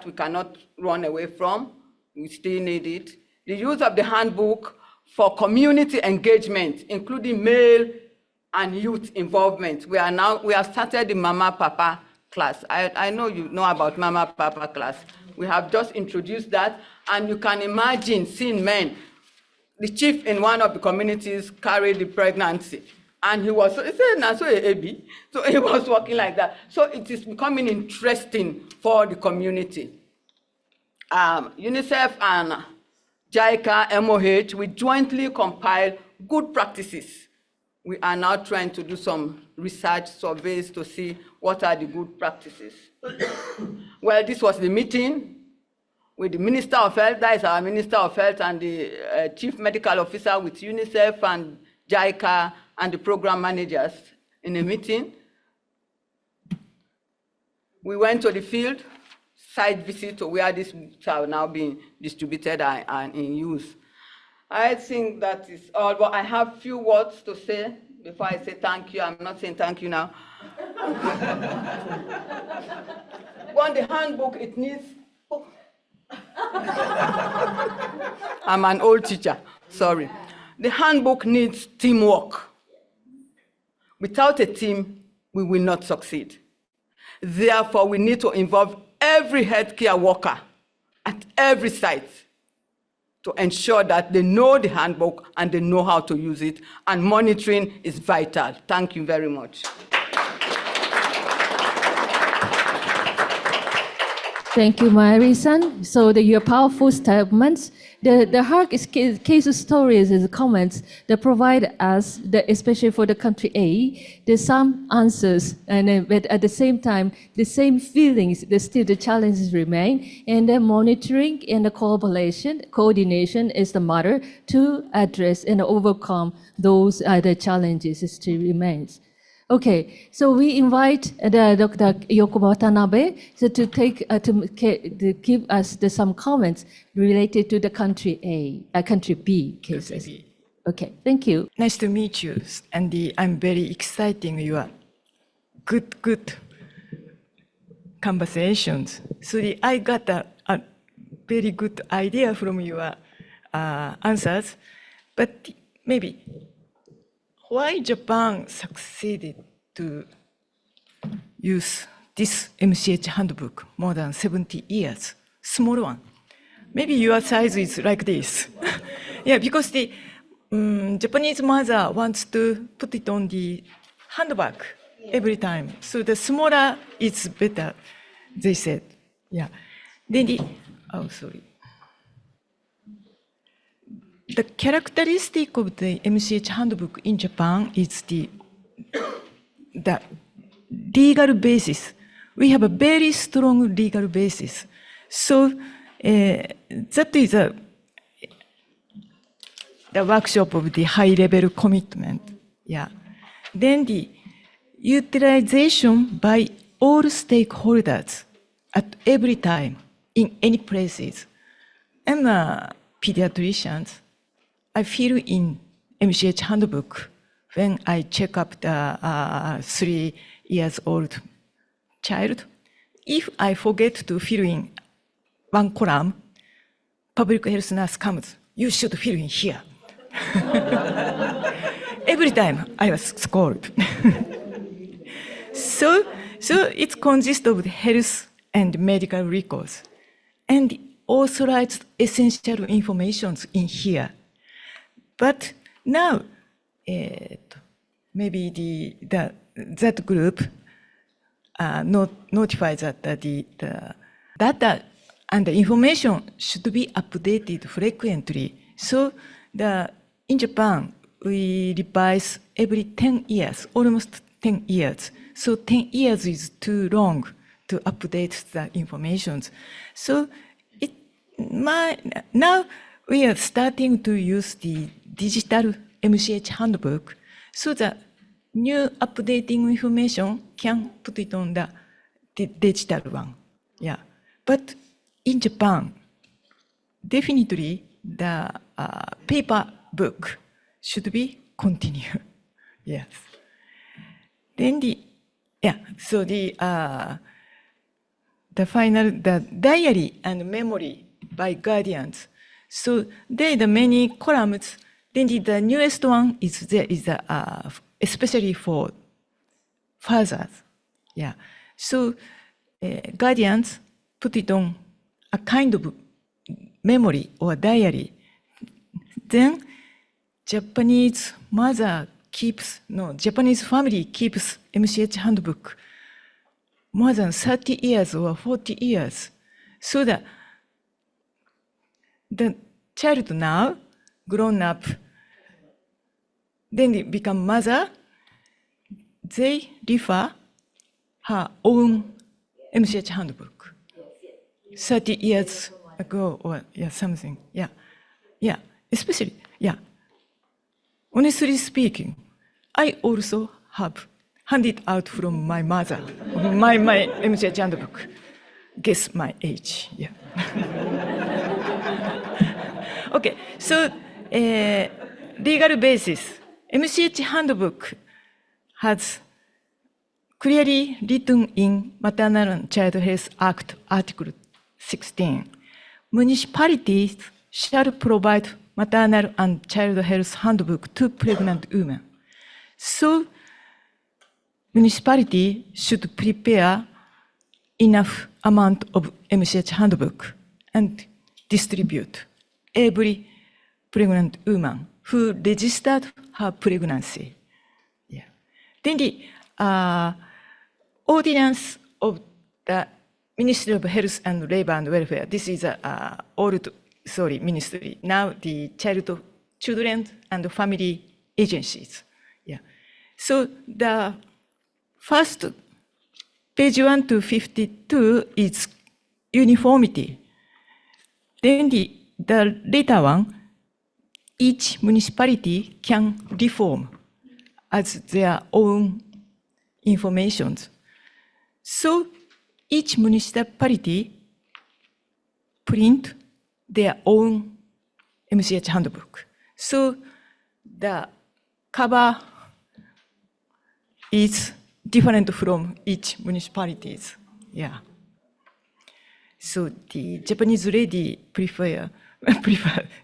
we cannot run away from. We still need it. The use of the handbook for community engagement, including male and youth involvement. We have started the Mama Papa class. I know you know about Mama Papa class. We have just introduced that, and you can imagine seeing men. The chief in one of the communities carried the pregnancy, and he was so he was working like that. So it is becoming interesting for the community. UNICEF and JICA, MOH, we jointly compile good practices. We are now trying to do some research surveys to see what are the good practices. Well, this was the meeting with the Minister of Health, that is our Minister of Health, and the Chief Medical Officer with UNICEF and JICA and the program managers in a meeting. We went to the field, site visit to where these books are now being distributed and in use. I think that is all, but I have few words to say before I say thank you. I'm not saying thank you now. One, the handbook, it needs I'm an old teacher, sorry. The handbook needs teamwork. Without a team, we will not succeed. Therefore, we need to involve every healthcare worker at every site to ensure that they know the handbook and they know how to use it, and monitoring is vital. Thank you very much. Thank you, Mary-san. So your powerful statements, the hard case stories and comments that provide us, especially for the country A, there's some answers, but at the same time, the same feelings, still the challenges remain, and the monitoring and the coordination is the matter to address and overcome those the challenges still remains. Okay, so we invite Dr. Yoko Watanabe to give us some comments related to the country B cases. Okay, thank you. Nice to meet you, and I'm very excited. Your good conversations. So I got a very good idea from your answers, but maybe. Why Japan succeeded to use this MCH handbook more than 70 years, small one? Maybe your size is like this. Yeah, because the Japanese mother wants to put it on the handbag every time. So the smaller it's better, they said. Yeah. Then the characteristic of the MCH handbook in Japan is the legal basis. We have a very strong legal basis. So that is the workshop of the high-level commitment. Yeah. Then the utilization by all stakeholders at every time in any places. I'm a pediatrician. I feel in MCH handbook when I check up the 3-year-old child. If I forget to fill in one column, public health nurse comes, you should fill in here. Every time I was scolded. So it consists of health and medical records and authorized essential information in here. But now, maybe that group notifies that the data and the information should be updated frequently. So in Japan, we revise every 10 years, almost 10 years. So 10 years is too long to update the information. So now we are starting to use the digital MCH handbook so that new updating information can put it on the digital one. Yeah. But in Japan, definitely the paper book should be continued. Yes. Then the final, the diary and memory by guardians. So there are the many columns. Then the newest one is especially for fathers. Yeah. So guardians put it on a kind of memory or diary. Then Japanese family keeps MCH handbook more than 30 years or 40 years. So that the child now, grown up, then they become mother, they refer her own MCH handbook. 30 years ago or something. Yeah, especially, honestly speaking, I also have handed out from my mother, my MCH handbook. Guess my age, yeah. Okay, so legal basis. MCH handbook has clearly written in Maternal and Child Health Act, Article 16. municipalities shall provide maternal and child health handbook to pregnant women. So municipality should prepare enough amount of MCH handbook and distribute every pregnant woman who registered her pregnancy. Yeah. Then the ordinance of the Ministry of Health and Labor and Welfare. This is a old, ministry. Now the Children and Family Agencies. Yeah. So the first page 1 to 52 is uniformity. Then the later one, each municipality can reform as their own information. So each municipality print their own MCH handbook. So the cover is different from each municipalities. Yeah. So the Japanese lady prefer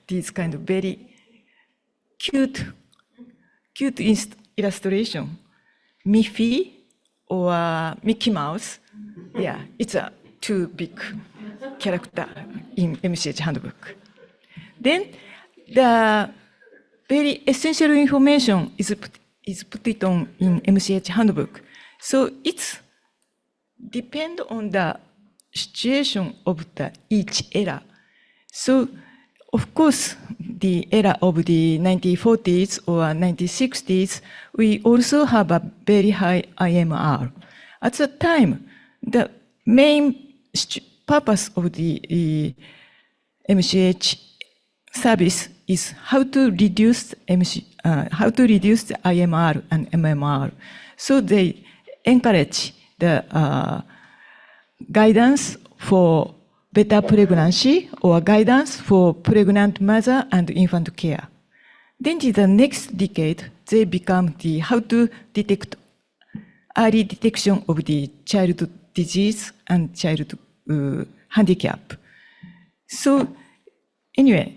this kind of very cute illustration. Miffy or Mickey Mouse. Yeah, it's a too big character in MCH handbook. Then the very essential information is put it on in MCH handbook. So it's depend on the situation of the each era. So of course, the era of the 1940s or 1960s, we also have a very high IMR. At that time, the main purpose of the MCH service is how to reduce the IMR and MMR. So they encourage the guidance for better pregnancy or guidance for pregnant mother and infant care. Then in the next decade, they become the how to detect early detection of the child disease and child handicap. So anyway,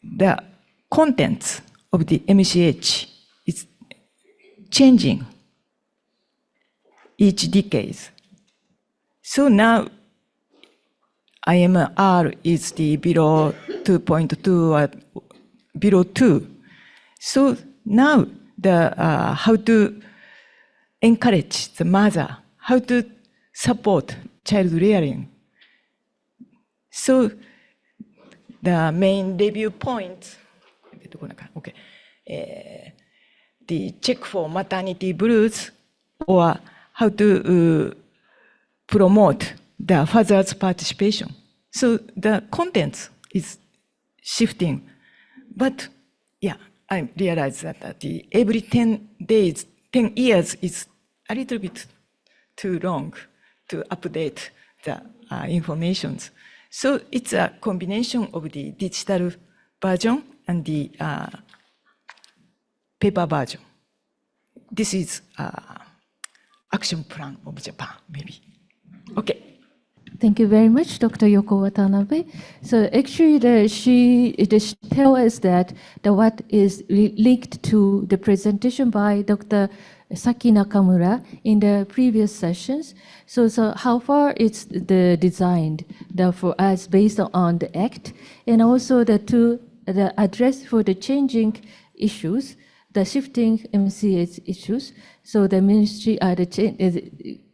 the contents of the MCH is changing each decade. So now IMR is the below 2.2 or below 2. So now the how to encourage the mother, how to support child rearing. So the main review points, okay, the check for maternity blues or how to promote the father's participation. So the content is shifting, but yeah, I realize that the every 10 years is a little bit too long to update the informations. So it's a combination of the digital version and the paper version. This is action plan of Japan, maybe. Okay. Thank you very much, Dr. Yoko Watanabe. So actually, she tells us that what is linked to the presentation by Dr. Saki Nakamura in the previous sessions. So how far it's the designed for us based on the act, and also the address for the changing issues, the shifting MCH issues. So the ministry,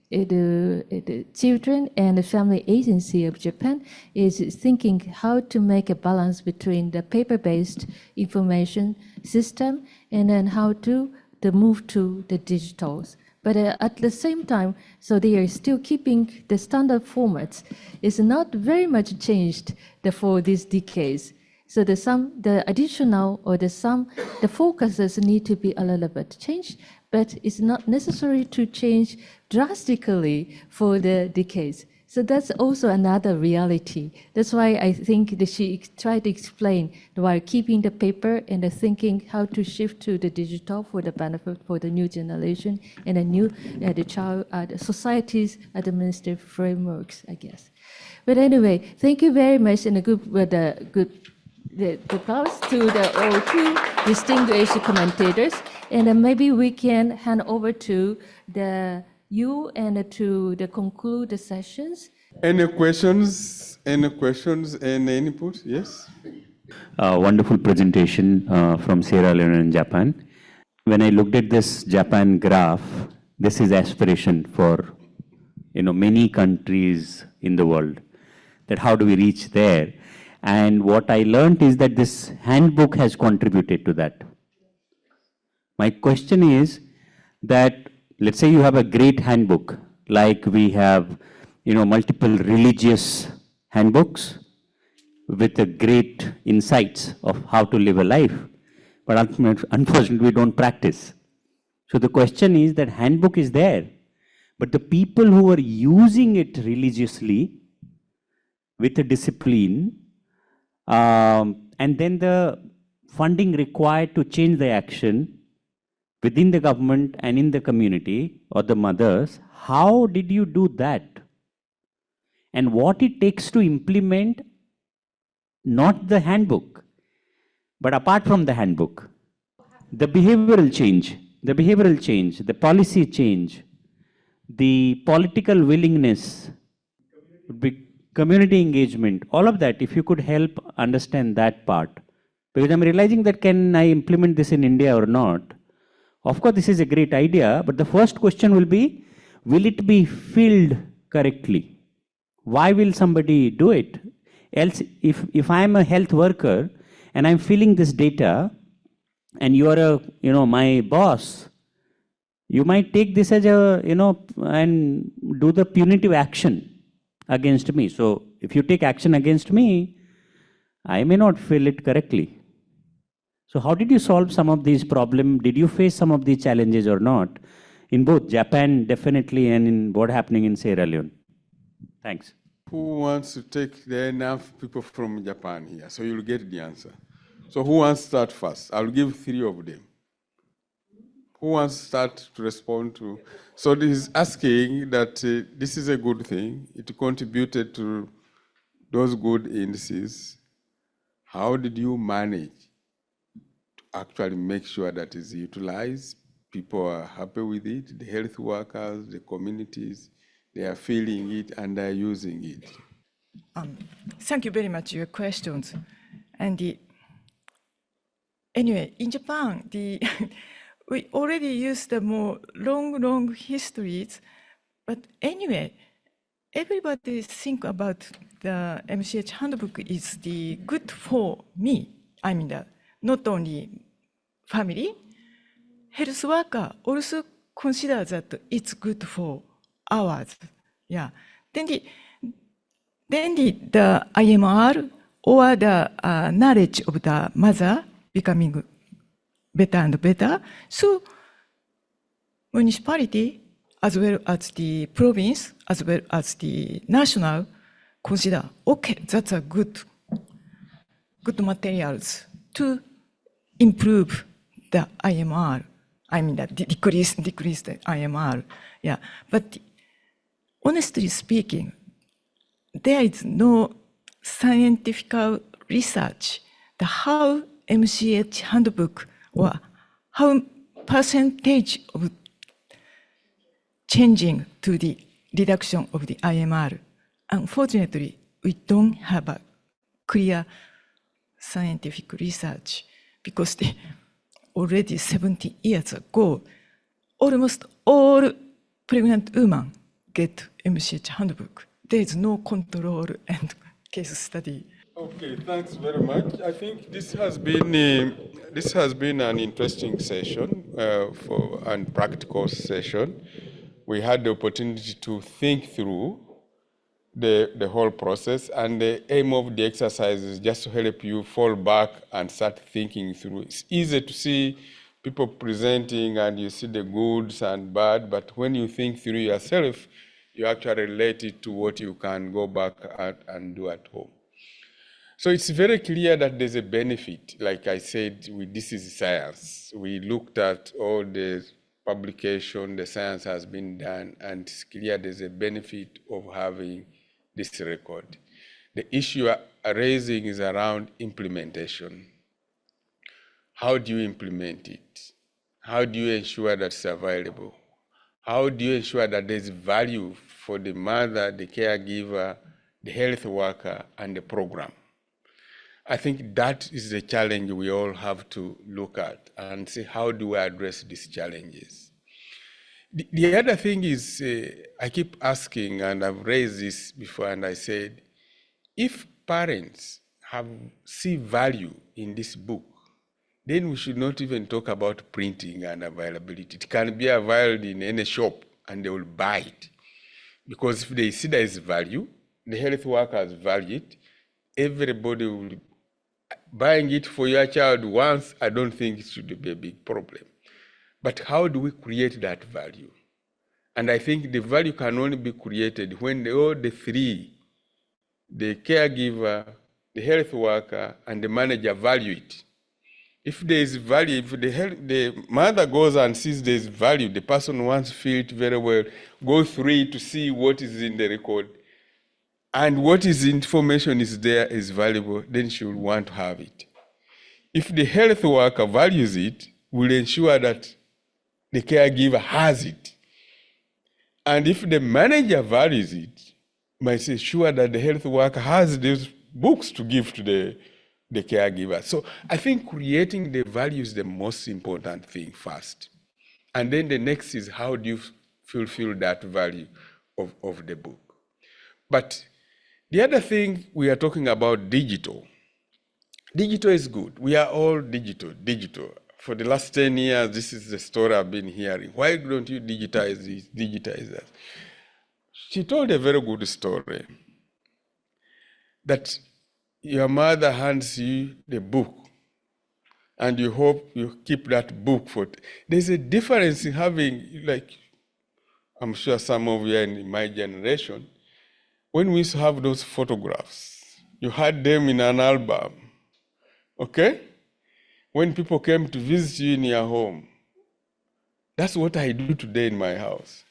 the Children and the Family Agency of Japan is thinking how to make a balance between the paper-based information system and then how to move to the digitals. But at the same time, so they are still keeping the standard formats. It's not very much changed for these decades. So the additional or the focuses need to be a little bit changed, but it's not necessary to change drastically for the decades. So that's also another reality. That's why I think that she tried to explain while keeping the paper and the thinking how to shift to the digital for the benefit for the new generation and the new the society's administrative frameworks, I guess. But anyway, thank you very much and the applause to the all two distinguished commentators. And then maybe we can hand over to you and to conclude the sessions. Any questions? Any questions? Any input? Yes? Wonderful presentation from Sierra Leone and Japan. When I looked at this Japan graph, this is aspiration for many countries in the world, that how do we reach there? And what I learned is that this handbook has contributed to that. My question is that, let's say you have a great handbook, like we have, multiple religious handbooks with a great insights of how to live a life, but unfortunately we don't practice. So the question is that handbook is there, but the people who are using it religiously with a discipline, and then the funding required to change the action within the government and in the community or the mothers, how did you do that? And what it takes to implement not the handbook, but apart from the handbook, the behavioral change, the policy change, the political willingness, community engagement, all of that, if you could help understand that part. Because I'm realizing that can I implement this in India or not? Of course, this is a great idea, but the first question will be, will it be filled correctly? Why will somebody do it? Else, if I'm a health worker and I'm filling this data and you are my boss, you might take this as and do the punitive action against me. So if you take action against me, I may not fill it correctly. So how did you solve some of these problems? Did you face some of these challenges or not? In both Japan, definitely, and in what happening in Sierra Leone. Thanks. Who wants to take? There are enough people from Japan here, so you'll get the answer. So who wants to start first? I'll give 3 of them. Who wants to start to respond to? So this is asking that this is a good thing. It contributed to those good indices. How did you manage to actually make sure that it's utilized? People are happy with it, the health workers, the communities, they are feeling it and they're using it. Thank you very much for your questions. And anyway, in Japan, we already used the more long histories, but anyway, everybody think about the MCH handbook is the good for me. I mean, not only family, health worker also consider that it's good for ours. Yeah. Then the IMR or the knowledge of the mother becoming better and better. So municipality, as well as the province, as well as the national, consider, okay, that's a good materials to improve the IMR. I mean, that decrease the IMR. Yeah, but honestly speaking, there is no scientific research the how MCH handbook or how percentage of changing to the reduction of the IMR. Unfortunately, we don't have a clear scientific research because already 70 years ago, almost all pregnant women get MCH handbook. There is no control and case study. Okay, thanks very much. I think this has been an interesting session and practical session. We had the opportunity to think through the whole process, and the aim of the exercise is just to help you fall back and start thinking through. It's easy to see people presenting and you see the goods and bad, but when you think through yourself, you actually relate it to what you can go back and do at home. So it's very clear that there's a benefit. Like I said, this is science. We looked at all the publication, the science has been done, and it's clear there's a benefit of having this record. The issue raising is around implementation. How do you implement it? How do you ensure that it's available? How do you ensure that there's value for the mother, the caregiver, the health worker, and the program? I think that is the challenge we all have to look at and see how do we address these challenges. The other thing is, I keep asking, and I've raised this before, and I said, if parents see value in this book, then we should not even talk about printing and availability. It can be available in any shop and they will buy it. Because if they see there is value, the health workers value it, everybody will buying it for your child once. I don't think it should be a big problem. But how do we create that value? And I think the value can only be created when all the three, the caregiver, the health worker, and the manager value it. If there is value, if the mother goes and sees there is value, the person wants to feel it very well, go through it to see what is in the record, and what is information is there is valuable, then she will want to have it. If the health worker values it, will ensure that the caregiver has it. And if the manager values it, might ensure that the health worker has these books to give to the caregiver. So I think creating the value is the most important thing first. And then the next is how do you fulfill that value of the book. But the other thing, we are talking about digital. Digital is good. We are all digital. For the last 10 years, this is the story I've been hearing. Why don't you digitize this, digitize that? She told a very good story that your mother hands you the book and you hope you keep that book for it. There's a difference in having, like, I'm sure some of you are in my generation, when we used to have those photographs, you had them in an album, okay? When people came to visit you in your home, that's what I do today in my house.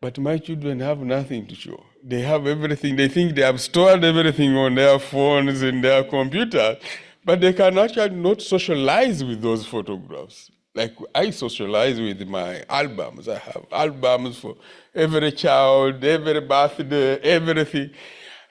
But my children have nothing to show. They have everything. They think they have stored everything on their phones and their computers, but they can actually not socialize with those photographs. Like I socialize with my albums. I have albums for every child, every birthday, everything.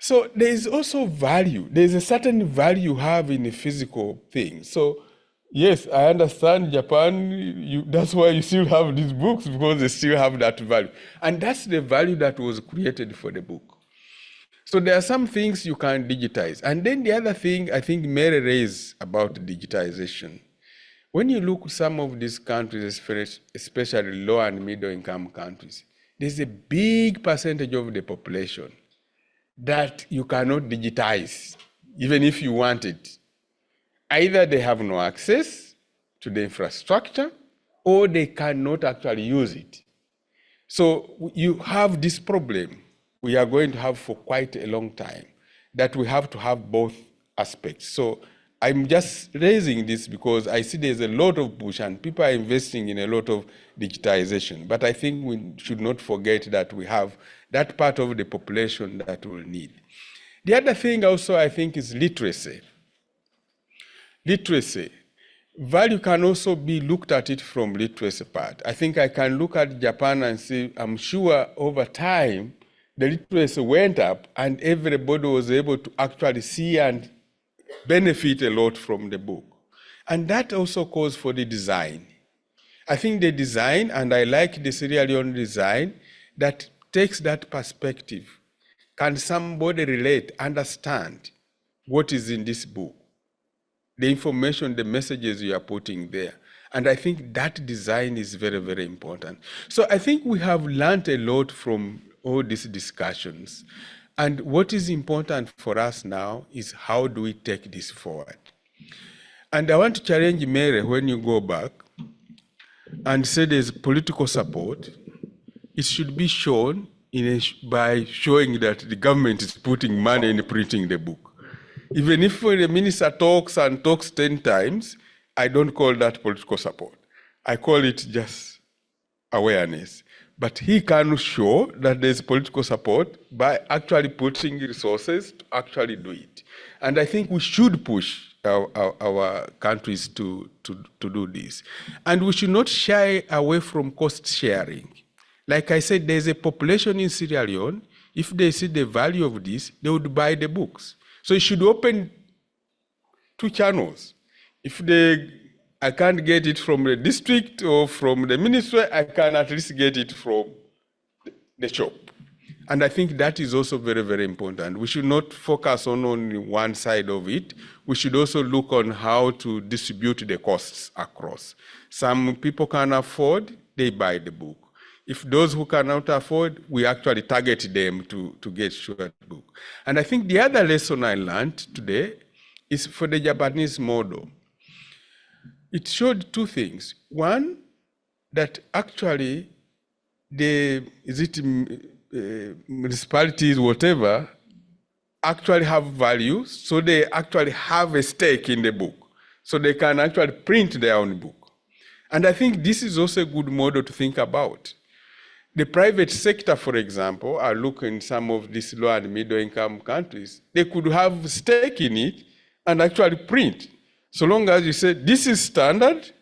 So there is also value. There's a certain value you have in a physical thing. So yes, I understand Japan, that's why you still have these books, because they still have that value. And that's the value that was created for the book. So there are some things you can digitize. And then the other thing I think Mary raised about digitization. When you look at some of these countries, especially low and middle income countries, there's a big percentage of the population that you cannot digitize, even if you want it. Either they have no access to the infrastructure or they cannot actually use it. So you have this problem we are going to have for quite a long time, that we have to have both aspects. So I'm just raising this because I see there's a lot of push and people are investing in a lot of digitization. But I think we should not forget that we have that part of the population that will need. The other thing also I think is literacy. Literacy. Value can also be looked at it from literacy part. I think I can look at Japan and say, I'm sure over time, the literacy went up and everybody was able to actually see and benefit a lot from the book. And that also calls for the design. I think the design, and I like the Sierra Leone design, that takes that perspective. Can somebody relate, understand what is in this book? The information, the messages you are putting there. And I think that design is very, very important. So I think we have learned a lot from all these discussions. And what is important for us now is how do we take this forward? And I want to challenge Mary when you go back and say there's political support. it should be shown by showing that the government is putting money in printing the book. Even if the minister talks 10 times, I don't call that political support. I call it just awareness. But he can show that there's political support by actually putting resources to actually do it. And I think we should push our countries to do this. And we should not shy away from cost sharing. Like I said, there's a population in Sierra Leone. If they see the value of this, they would buy the books. So you should open 2 channels. If I can't get it from the district or from the ministry, I can at least get it from the shop. And I think that is also very, very important. We should not focus on only one side of it. We should also look on how to distribute the costs across. Some people can afford, they buy the book. If those who cannot afford, we actually target them to get short book. And I think the other lesson I learned today is for the Japanese model. It showed 2 things. One, that actually municipalities, whatever, actually have value, so they actually have a stake in the book. So they can actually print their own book. And I think this is also a good model to think about. The private sector, for example, I look in some of these low and middle income countries, they could have a stake in it and actually print. So long as you say, this is standard,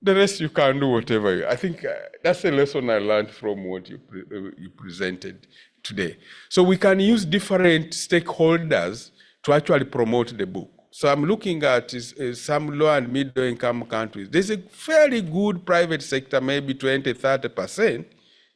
the rest you can do whatever. I think that's a lesson I learned from what you presented today. So we can use different stakeholders to actually promote the book. So I'm looking at some low and middle income countries. There's a fairly good private sector, maybe 20, 30%.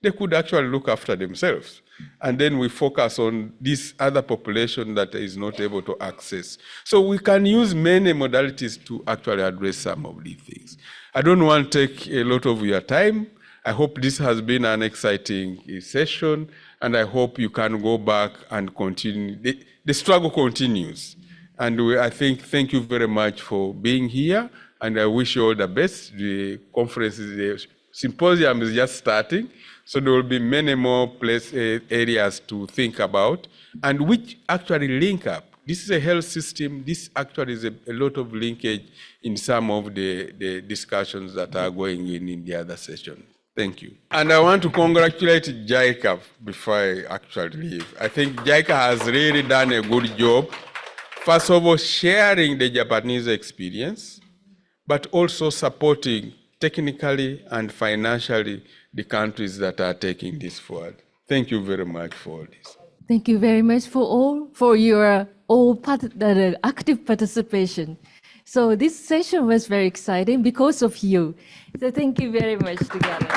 They could actually look after themselves. And then we focus on this other population that is not able to access. So we can use many modalities to actually address some of these things. I don't want to take a lot of your time. I hope this has been an exciting session, and I hope you can go back and continue. The struggle continues. And thank you very much for being here, and I wish you all the best. The conference, the symposium is just starting. So there will be many more areas to think about, and which actually link up. This is a health system. This actually is a lot of linkage in some of the discussions that are going in the other session. Thank you. And I want to congratulate JICA before I actually leave. I think JICA has really done a good job. First of all, sharing the Japanese experience, but also supporting technically and financially the countries that are taking this forward. Thank you very much for this. Thank you very much for your active participation. So this session was very exciting because of you. So thank you very much together.